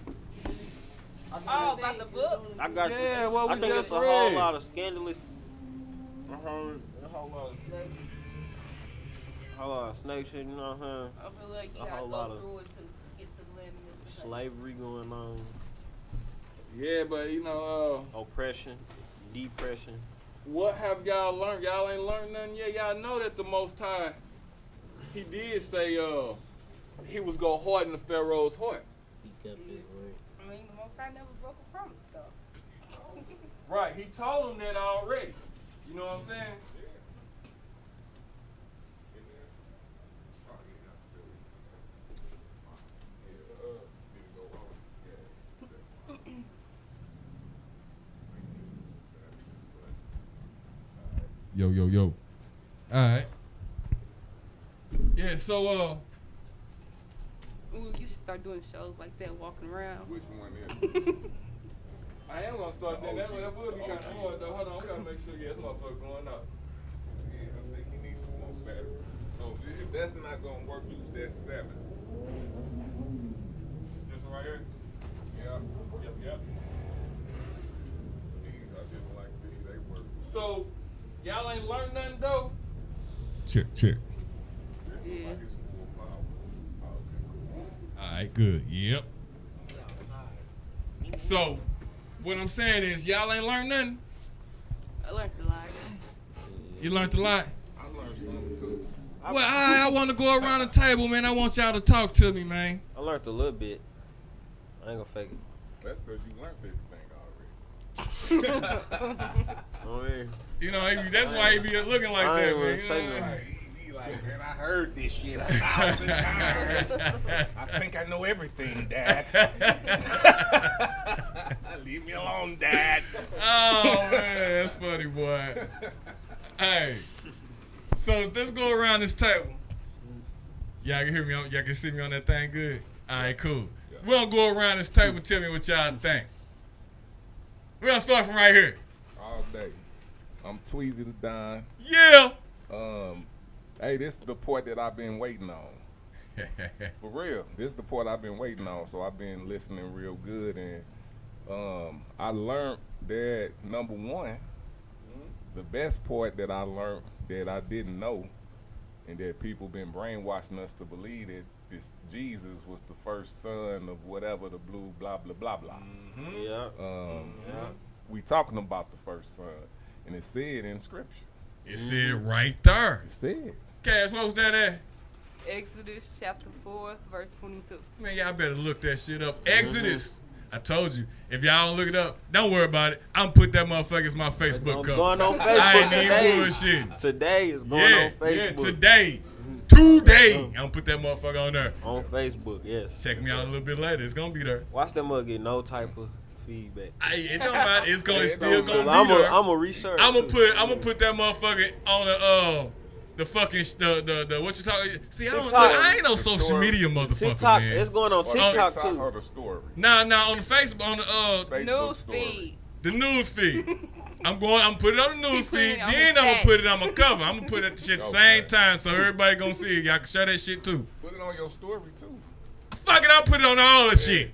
Speaker 6: Oh, about the book?
Speaker 5: I got
Speaker 2: Yeah, what we
Speaker 5: I think
Speaker 2: just
Speaker 5: it's a
Speaker 2: read.
Speaker 5: whole lot of scandalous. A whole lot of snake shit, you know what I'm saying?
Speaker 6: I feel like you
Speaker 5: A
Speaker 6: gotta
Speaker 5: whole
Speaker 6: go
Speaker 5: lot of
Speaker 6: through it to get to the land.
Speaker 5: slavery going on,
Speaker 2: Yeah, but you know,
Speaker 5: oppression, depression.
Speaker 2: what have y'all learned? Y'all ain't learned nothing yet. Y'all know that the Most High, he did say he was gonna harden the Pharaoh's heart.
Speaker 10: He kept his word.
Speaker 6: I mean, the Most High never broke a promise, though.
Speaker 2: Right, he told him that already. You know what I'm saying? Yo. Alright. Yeah, so
Speaker 6: Ooh, you should start doing shows like that, walking around.
Speaker 8: Which one is?
Speaker 2: I am gonna start that. That would be kind of hard though. Hold on, we gotta make sure this motherfucker going up.
Speaker 8: Yeah, I think you need some more battery. So if that's not gonna work, use that 7.
Speaker 2: This one right here?
Speaker 8: Yeah.
Speaker 2: Yep.
Speaker 8: These, I just like these. They work.
Speaker 2: So Y'all ain't learned nothing though. Check.
Speaker 6: Yeah.
Speaker 2: All right, good. Yep. So, what I'm saying is, y'all ain't learned nothing.
Speaker 6: I learned a lot.
Speaker 2: You learned a lot.
Speaker 8: I learned something too.
Speaker 2: Well, I want to go around the table, man. I want y'all to talk to me, man.
Speaker 5: I learned a little bit. I ain't gonna fake it.
Speaker 8: That's because you learned everything already.
Speaker 5: I mean,
Speaker 2: You know, that's why he be looking like
Speaker 5: I
Speaker 2: that,
Speaker 5: ain't
Speaker 2: man.
Speaker 5: gonna
Speaker 2: You
Speaker 5: say
Speaker 2: know?
Speaker 5: nothing.
Speaker 8: He be like, man, I heard this shit 1,000 times. I think I know everything, Dad. Leave me alone, Dad.
Speaker 2: Oh, man, that's funny, boy. Hey, so let's go around this table. Y'all can hear me y'all can see me on that thing good? All right, cool. We're going to go around this table and tell me what y'all think. We're going to start from right here.
Speaker 8: All day. I'm Tweezy the Don.
Speaker 2: Yeah.
Speaker 8: Hey, this is the part that I've been waiting on. For real, this is the part I've been waiting on. So I've been listening real good, and I learned that number one, the best part that I learned that I didn't know, and that people been brainwashing us to believe that this Jesus was the first son of whatever the blue blah blah blah blah.
Speaker 5: Yeah.
Speaker 8: We talking about the first son, and it said in scripture.
Speaker 2: It said right there.
Speaker 8: It said.
Speaker 2: Cass, what was that at?
Speaker 6: Exodus chapter 4, verse 22.
Speaker 2: Man, y'all better look that shit up. Exodus. I told you. If y'all don't look it up, don't worry about it. I'm put that motherfucker as my Facebook cover.
Speaker 5: Going on Facebook
Speaker 2: I ain't
Speaker 5: today.
Speaker 2: even bullshit.
Speaker 5: Today is going on Facebook.
Speaker 2: Yeah, today. Today. I'm gonna put that motherfucker on there.
Speaker 5: On Facebook, yes.
Speaker 2: Check me out a little bit later. It's gonna be there.
Speaker 5: Watch them mug get no type of feedback.
Speaker 2: It don't matter. It's still gonna be
Speaker 5: I'm
Speaker 2: there.
Speaker 5: a research.
Speaker 2: I'm gonna put that motherfucker on the fucking the what you talking? See, I ain't no social media motherfucker,
Speaker 5: TikTok,
Speaker 2: man.
Speaker 5: it's going on TikTok too.
Speaker 8: Or the story.
Speaker 2: Nah, on the Facebook, on the
Speaker 8: Facebook
Speaker 6: News
Speaker 8: story.
Speaker 6: feed.
Speaker 2: the news feed. I'm put it on the news feed.
Speaker 6: On
Speaker 2: Then
Speaker 6: the
Speaker 2: I'm gonna
Speaker 6: set.
Speaker 2: put it on my cover. I'm gonna put it at the shit
Speaker 8: Okay.
Speaker 2: same time so everybody gonna see it. Y'all can share that shit too.
Speaker 8: Put it on your story too.
Speaker 2: Fuck it, I'll put it on all the shit.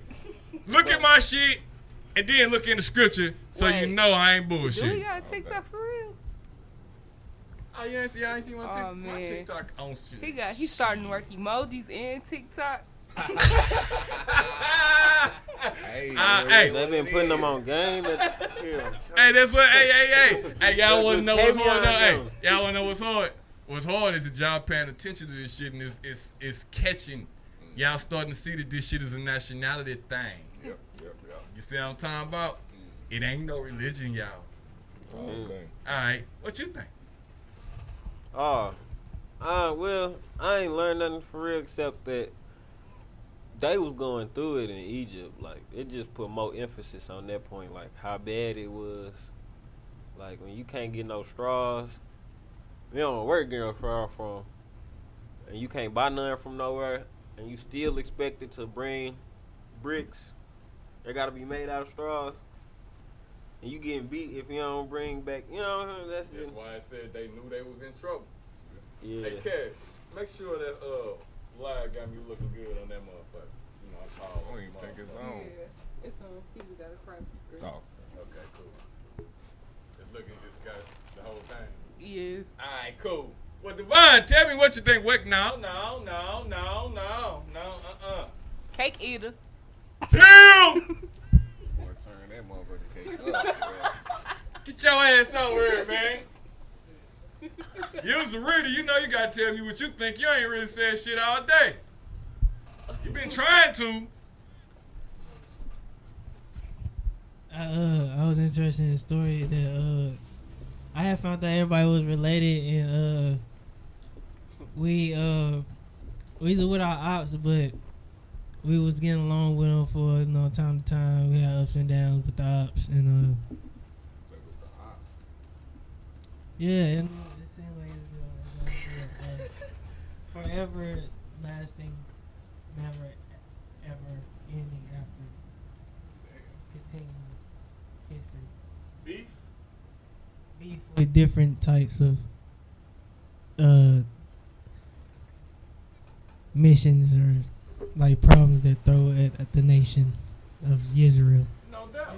Speaker 2: Look at my shit and then look in the scripture so
Speaker 6: Wait.
Speaker 2: you know I ain't
Speaker 6: Do we
Speaker 2: bullshit.
Speaker 6: got a TikTok for real?
Speaker 2: Oh, you ain't see my
Speaker 6: Oh,
Speaker 2: my
Speaker 6: man.
Speaker 2: TikTok on shit.
Speaker 6: He's starting to work emojis and TikTok.
Speaker 2: Hey,
Speaker 5: They've been putting them on game.
Speaker 2: hey, that's what. Hey, y'all want to know what's hard? Hey, y'all want to know what's hard? What's hard is that y'all paying attention to this shit and it's catching. Y'all starting to see that this shit is a nationality thing.
Speaker 8: Yep.
Speaker 2: You see what I'm talking about? It ain't no religion, y'all.
Speaker 8: Okay.
Speaker 2: All right, what you think?
Speaker 5: Well, I ain't learned nothing for real except that they was going through it in Egypt. Like, it just put more emphasis on that point, like how bad it was. Like, when you can't get no straws, you don't know where to get no straw from, and you can't buy none from nowhere, and you still expected to bring bricks. They gotta be made out of straws. And you getting beat if you don't bring back, you know, that's
Speaker 2: why I said they knew they was in trouble.
Speaker 5: yeah.
Speaker 2: Hey, Cash, make sure that live got me looking good on that motherfucker. You know, I call.
Speaker 8: I don't even think it's on.
Speaker 6: It's on. He's got a privacy screen.
Speaker 8: Oh.
Speaker 2: Okay, cool. Just looking, just got the whole thing.
Speaker 6: Yes.
Speaker 2: All right, cool. Well, Devon, tell me what you think. Wait, no.
Speaker 6: Cake eater.
Speaker 2: Tim!
Speaker 8: Boy, turn that motherfucker cake up, bro.
Speaker 2: Get your ass over here, man. You was a reader. You know you gotta tell me what you think. You ain't really said shit all day. You been trying to.
Speaker 7: I was interested in the story that I had found that everybody was related, and we was with our ops, but we was getting along with them for time to time. We had ups and downs with the ops, and yeah, and it seemed like it's forever lasting, never ever ending after continuing history. Beef with different types of missions or like problems that throw at the nation of Israel.
Speaker 2: No doubt.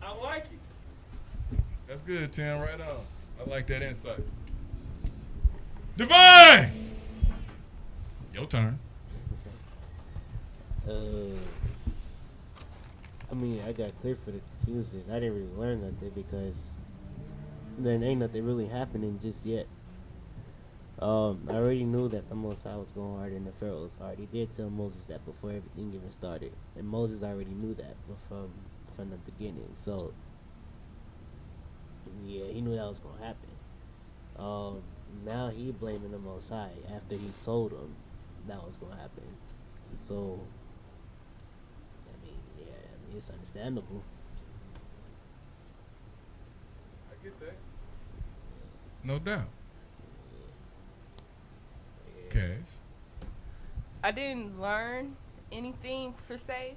Speaker 2: I like it.
Speaker 14: That's good, Tim. Right on. I like that insight. Divine! Your turn.
Speaker 10: I mean, I got clear for the confusion. I didn't really learn nothing because there ain't nothing really happening just yet. I already knew that the Most High was going harder than the Pharaoh's heart. He did tell Moses that before everything even started, and Moses already knew that from the beginning. So yeah, he knew that was gonna happen. Now he blaming the Most High after he told him that was gonna happen. So it's understandable.
Speaker 14: I get that. No doubt. Cash.
Speaker 6: I didn't learn anything per se,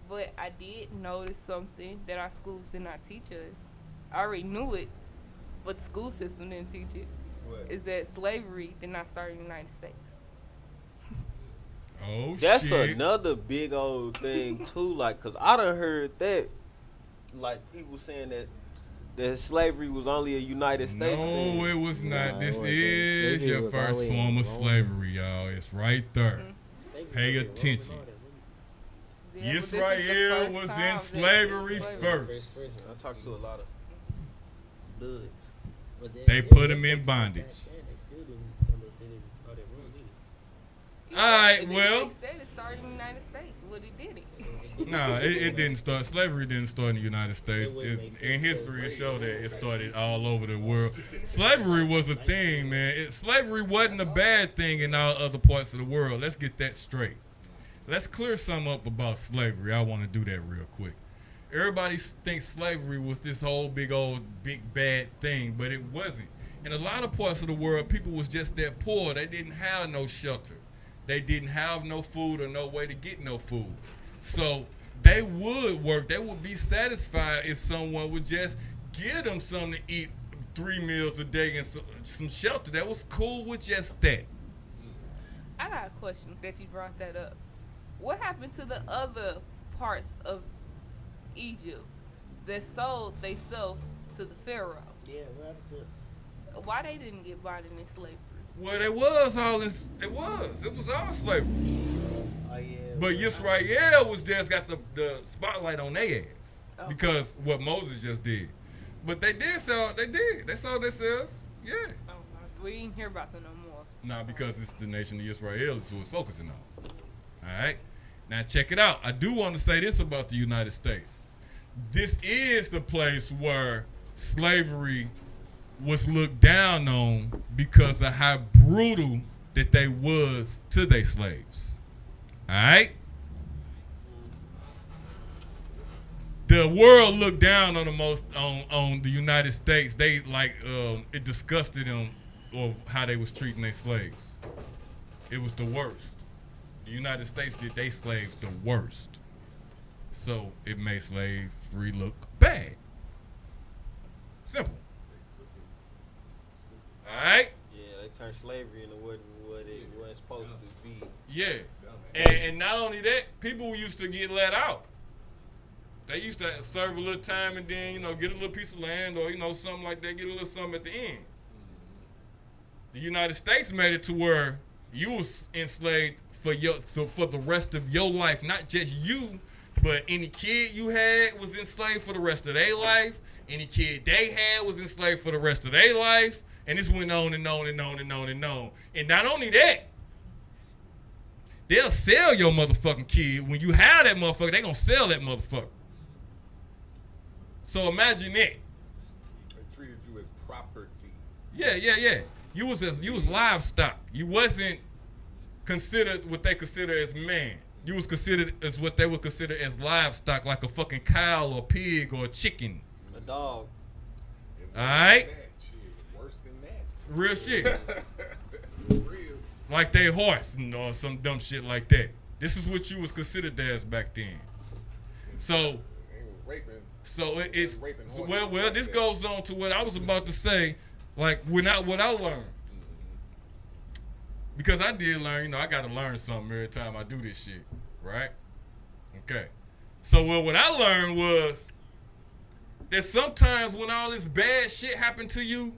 Speaker 6: but I did notice something that our schools did not teach us. I already knew it, but the school system didn't teach it. What? Is that slavery did not start in the United States.
Speaker 14: Oh,
Speaker 5: That's
Speaker 14: shit.
Speaker 5: another big old thing too. Like, cause I done heard that, like people saying that slavery was only a United States thing.
Speaker 14: No, it was not.
Speaker 10: Nah,
Speaker 14: This
Speaker 10: it wasn't.
Speaker 14: is
Speaker 10: Slavery
Speaker 14: your
Speaker 10: was
Speaker 14: first
Speaker 10: always
Speaker 14: form of
Speaker 10: wrong.
Speaker 14: slavery, y'all. It's right there.
Speaker 6: Mm-hmm.
Speaker 14: Pay attention.
Speaker 6: Yeah, but this is the
Speaker 14: Israel
Speaker 6: first
Speaker 14: was
Speaker 6: time
Speaker 14: in
Speaker 6: that
Speaker 14: slavery
Speaker 6: slavery.
Speaker 14: first.
Speaker 5: I talked to a lot of dudes.
Speaker 10: But
Speaker 14: They put him in bondage.
Speaker 10: They still didn't tell us it started wrong either.
Speaker 14: All right, well.
Speaker 6: They said it started in the United States. What it did it?
Speaker 14: No, it didn't start. Slavery didn't start in the United States. In history, it showed that it started all over the world. Slavery was a thing, man. Slavery wasn't a bad thing in all other parts of the world. Let's get that straight. Let's clear some up about slavery. I want to do that real quick. Everybody thinks slavery was this whole big bad thing, but it wasn't. In a lot of parts of the world, people was just that poor. They didn't have no shelter. They didn't have no food or no way to get no food. So they would work. They would be satisfied if someone would just give them something to eat 3 meals a day and some shelter. That was cool with just that.
Speaker 6: I got a question that you brought that up. What happened to the other parts of Egypt that sold themselves to the Pharaoh?
Speaker 10: Yeah, what happened to?
Speaker 6: Why they didn't get bonded in slavery?
Speaker 14: Well, it was all slavery.
Speaker 10: Oh yeah.
Speaker 14: But Yisrael was just got the spotlight on their ass because what Moses just did. But they did sell. They sold themselves. Yeah.
Speaker 6: Oh, we didn't hear about them no more.
Speaker 14: Nah, because it's the nation of Israel is who it's focusing on. All right. Now check it out. I do want to say this about the United States. This is the place where slavery was looked down on because of how brutal that they was to their slaves. All right? The world looked down on on the United States. They it disgusted them of how they was treating their slaves. It was the worst. The United States did their slaves the worst. So it made slavery look bad. Simple. All right?
Speaker 5: Yeah, they turned slavery into what it wasn't supposed to be.
Speaker 14: Yeah. And not only that, people used to get let out. They used to serve a little time and then, get a little piece of land or, something like that, get a little something at the end. The United States made it to where you was enslaved for the rest of your life. Not just you, but any kid you had was enslaved for the rest of their life. Any kid they had was enslaved for the rest of their life. And this went on and on and on and on and on. And not only that, they'll sell your motherfucking kid. When you have that motherfucker, they gonna sell that motherfucker. So imagine that.
Speaker 8: They treated you as property.
Speaker 14: Yeah. You was livestock. You wasn't considered what they consider as man. You was considered as what they would consider as livestock, like a fucking cow or pig or a chicken.
Speaker 5: A dog.
Speaker 14: All right.
Speaker 8: Worse than that.
Speaker 14: Real shit.
Speaker 8: Real.
Speaker 14: Like they horse or some dumb shit like that. This is what you was considered as back then. So it's well. This goes on to what I was about to say. Like what I learned, because I did learn. I got to learn something every time I do this shit, right? Okay. So what I learned was that sometimes when all this bad shit happened to you,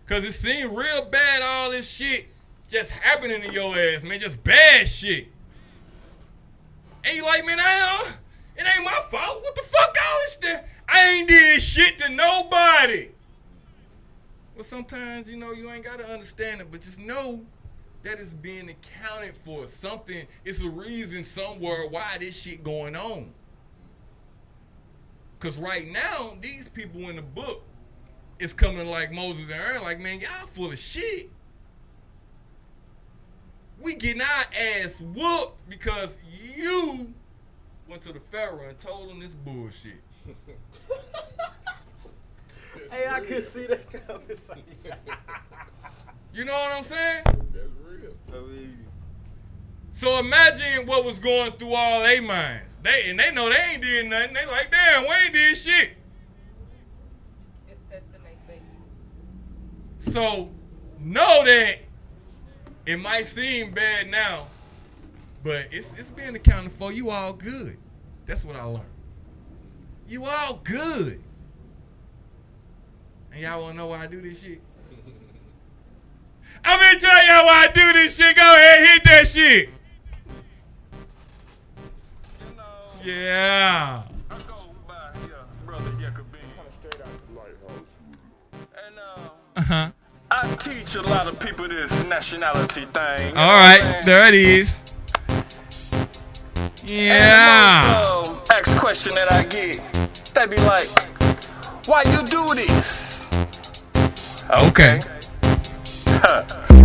Speaker 14: cause it seemed real bad, all this shit just happening to your ass, man, just bad shit. And you like, man, it ain't my fault. What the fuck all this stuff? I ain't did shit to nobody. Well, sometimes, you know, you ain't gotta understand it, but just know that it's being accounted for. Something, it's a reason somewhere why this shit going on. Cause right now, these people in the book is coming like Moses and Aaron, like, man, y'all full of shit. We getting our ass whooped because you went to the Pharaoh and told him this bullshit.
Speaker 5: Hey, I could see that conversation.
Speaker 14: You know what I'm saying?
Speaker 8: That's real.
Speaker 5: I mean,
Speaker 14: so imagine what was going through all their minds. They know they ain't did nothing. They like, damn, we ain't did shit.
Speaker 6: It's testing their faith.
Speaker 14: So know that it might seem bad now, but it's being accounted for. You all good. That's what I learned. You all good. And y'all wanna know why I do this shit? I'm gonna tell y'all why I do this shit. Go ahead, hit that shit. Yeah.
Speaker 2: I go by brother Yekabin.
Speaker 1: Straight out the lighthouse.
Speaker 2: And I teach a lot of people this nationality thing.
Speaker 14: All right, there it is. Yeah.
Speaker 2: And the most asked question that I get, they be like, why you do this?
Speaker 14: Okay.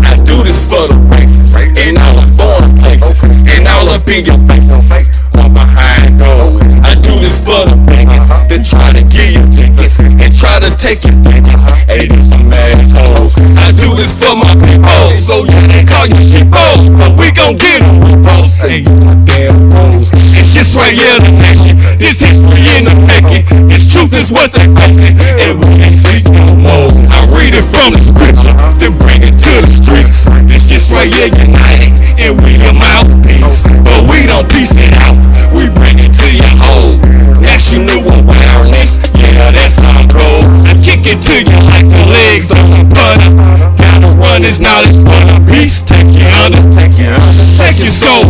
Speaker 4: I do this for the races, and all the foreign places, and all up in your faces, or behind doors. I do this for the biggest, that try to give you tickets, and try to take your digits, hey, them some assholes. I do this for my people, so yeah, they call you shitballs, but we gon' get them, we both say you my damn hoes. It's just right here, the nation, this history in the making, this truth is what they facing, and we can't sleep no more. I read it from the scripture, then bring it to the streets. This shit's right here, united, and we a mouthpiece, but we don't piece it out, we bring it to your home. National awareness, yeah, that's our goal. I kick it to you like the legs on the butter. Gotta run this knowledge for the beast. Take you under, take you under, take your soul.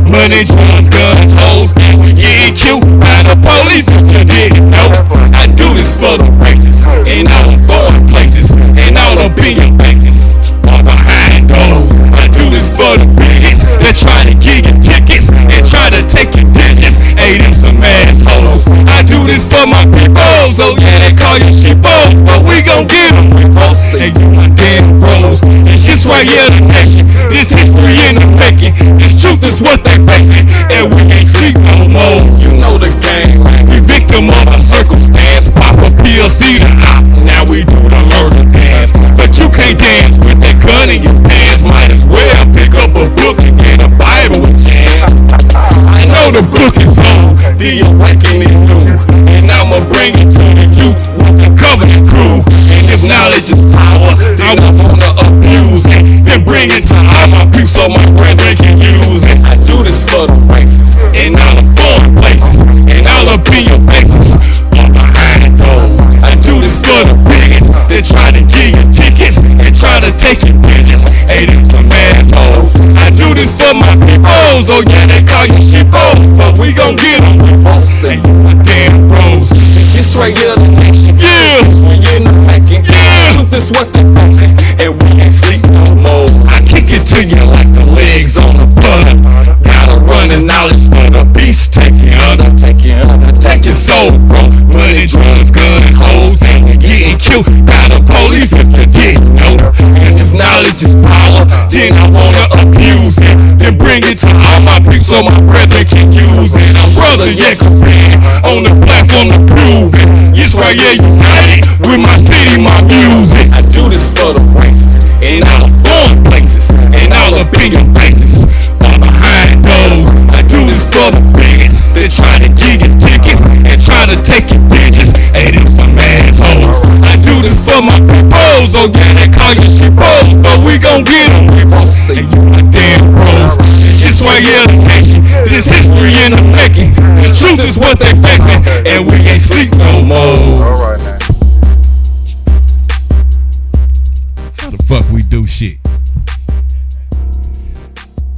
Speaker 4: Money, drugs, guns, hoes, and we getting cute by the police if you didn't know. I do this for the races, and all the foreign places, and all up in your faces, or behind doors. I do this for the biggest, that try to give you tickets, and try to take your digits, hey, them some assholes. I do this for my people, so yeah, they call you shitballs, but we gon' get them, we both say you my damn bros. It's just right here, the nation, this history in the making, this truth is what they facing, and we ain't sleep no more. You know the game, we victim of a circumstance, pop a pill, see the op, now we do the murder dance, but you can't dance with that gun in your pants, might as well pick up a book and get a Bible with chance. I know the book is old, the awakening new, and I'ma bring it to the youth with the covenant crew. And if knowledge is power, I don't wanna abuse it, then bring it to all my people so my brethren can use it. I do this for the races, and all the foreign places, and all up in your faces, or behind doors. I do this for the biggest, that try to give you tickets, and try to take your digits, hey, them some assholes. I do this for my people, so yeah, they call you shitballs, but we gon' get them, we both say you my damn bros. It's just right here, the nation, yeah, we in the making, yeah, truth is what they facing, and we can't sleep no more. I kick it to you like the legs on the butter. Gotta run the knowledge for the beast, take you under, take you under, take your soul, bro. Money, drugs, guns, hoes, and we getting killed by the police if you didn't know. And if knowledge is power, then I wanna abuse it, then bring it to all my people so my brethren can use it. I'm brother Yekabin, on the platform to prove it. Yisrael United, with my city, my music. I do this for the races, and all the foreign places, and all up in your faces, or behind doors. I do this for the biggest, that try to give you tickets, and try to take your digits, hey, them some assholes. I do this for my people, so yeah, they call you shitballs, but we gon' get them, we both say you my damn bros. It's just right here, the nation, this history in the making, this truth is what they facing, and we ain't sleep no more.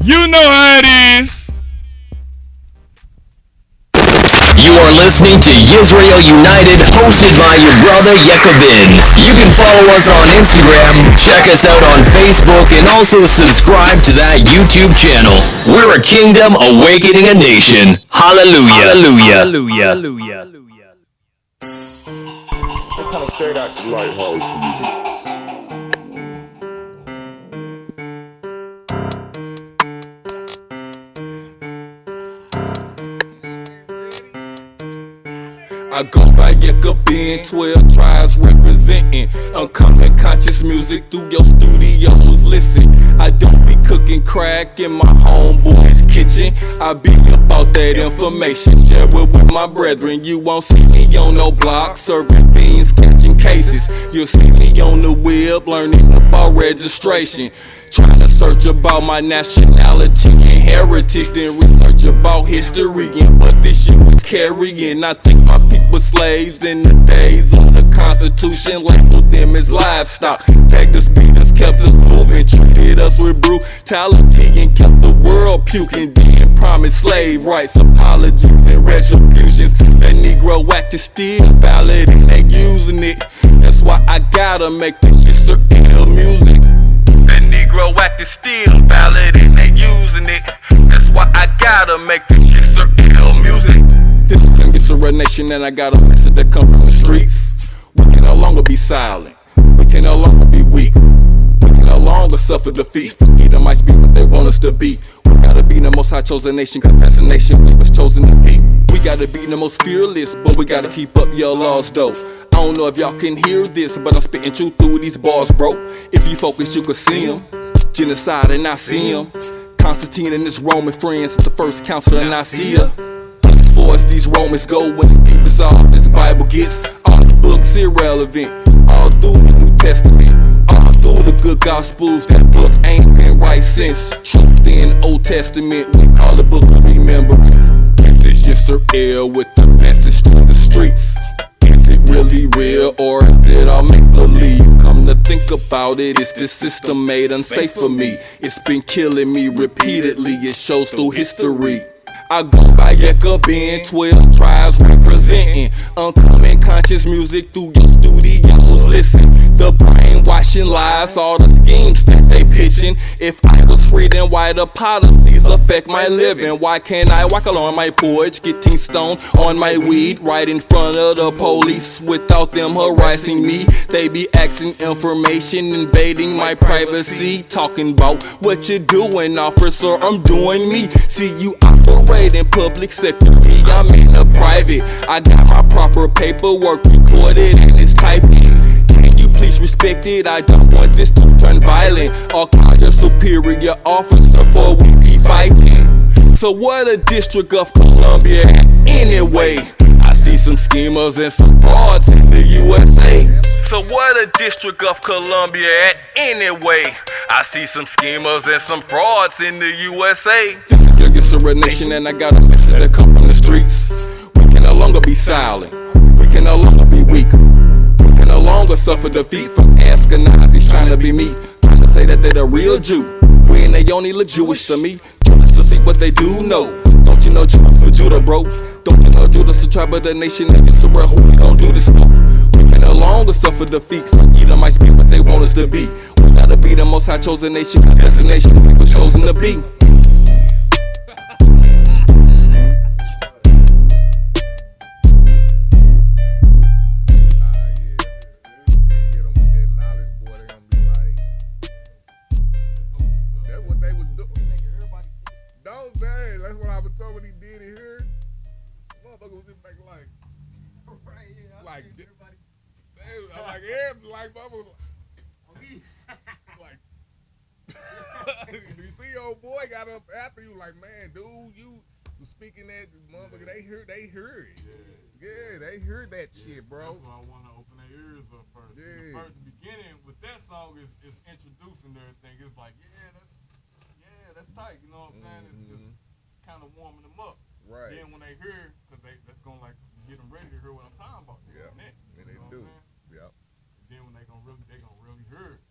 Speaker 14: You know how it is.
Speaker 4: You are listening to Yisrael United, hosted by your brother Yekabin. You can follow us on Instagram, check us out on Facebook, and also subscribe to that YouTube channel. We're a kingdom awakening a nation. Hallelujah. Hallelujah. Hallelujah.
Speaker 1: That kind of straight out the lighthouse music.
Speaker 2: I go by Yekabin, 12 tribes representing. Uncommon conscious music through your studios. Listen, I don't be cooking crack in my homeboy's kitchen. I be about that information, share it with my brethren. You won't see me on no block, serving fiends, catching cases. You'll see me on the web, learning about registration. Trying to search about my nationality and heritage, then research about history and what this shit was carrying. I think my people were slaves in the days of the Constitution, labeled them as livestock. Pegged us, beat us, kept us moving, treated us with brutality and kept the world puking. Then promised slave rights, apologies and retributions. That Negro Act is still valid and they using it. That's why I gotta make this shit surreal music. That Negro Act is still valid and they using it. That's why I gotta make this shit surreal music. This is Yisrael Nation and I got a message that come from the streets. We can no longer be silent. We can no longer be weak. We can no longer suffer defeats. From Edomites be what they want us to be. We gotta be the most high chosen nation, cause that's the nation we was chosen to be. We gotta be the most fearless, but we gotta keep up your laws though. I don't know if y'all can hear this, but I'm spitting truth through these bars, bro. If you focus, you can see them. Genocide and I see them. Constantine and his Roman friends, the first council in Nicaea. As far as these Romans go, when the deep is all this Bible gets, all the books irrelevant, all through the New Testament, all through the good Gospels. That book ain't been right since truth in Old Testament. We call it book of remembrance. This is Yisrael with the message to the streets. Is it really real or is it all make believe? Come to think about it, it's this system made unsafe for me. It's been killing me repeatedly, it shows through history. I go by Yekabin, 12 tribes representing. Uncommon conscious music through your studios. Listen, the brainwashing lies, all the schemes that they pitching. If I was free, then why the policies affect my living? Why can't I walk along my porch, getting stoned on my weed, right in front of the police without them harassing me? They be asking information, invading my privacy, talking about what you doing, officer. I'm doing me. See you operate in public sector, me, I'm in the private. I got my proper paperwork recorded and it's typed in. Can you please respect it? I don't want this to turn violent. Or call your superior officer for we be fighting. So what a District of Columbia anyway? I see some schemers and some frauds in the USA. So what a District of Columbia at anyway? I see some schemers and some frauds in the USA. This is your Yisrael Nation and I got a message that come from the streets. We can no longer be silent. We can no longer be weak. We can no longer suffer defeat from Ashkenazis trying to be me. Trying to say that they're the real Jew, when they only look Jewish to me. Just to see what they do know. Don't you know Jews for Judah, bro? Don't you know Judah's the tribe of the nation of Israel? Who we gon' do this for? We can no longer suffer defeat from Edomites be what they want us to be. We gotta be the most high chosen nation, cause that's the nation we was chosen to be.
Speaker 8: That's what I was told when he did it here. Motherfucker was just making like, like motherfucker, like, you see, old boy got up after you, like, man, dude, you was speaking that motherfucker. They heard it. Yeah, they heard that shit, bro.
Speaker 14: That's why I want to open their ears up first. Yeah. The beginning with that song is introducing everything. It's like, that's tight. You know what I'm saying? It's kind of warming them up.
Speaker 8: Right.
Speaker 14: Then when they hear, because that's going to like get them ready to hear what I'm talking about.
Speaker 8: Yeah.
Speaker 14: Next.
Speaker 8: And they do. Yep.
Speaker 14: Then when they gonna really hear it.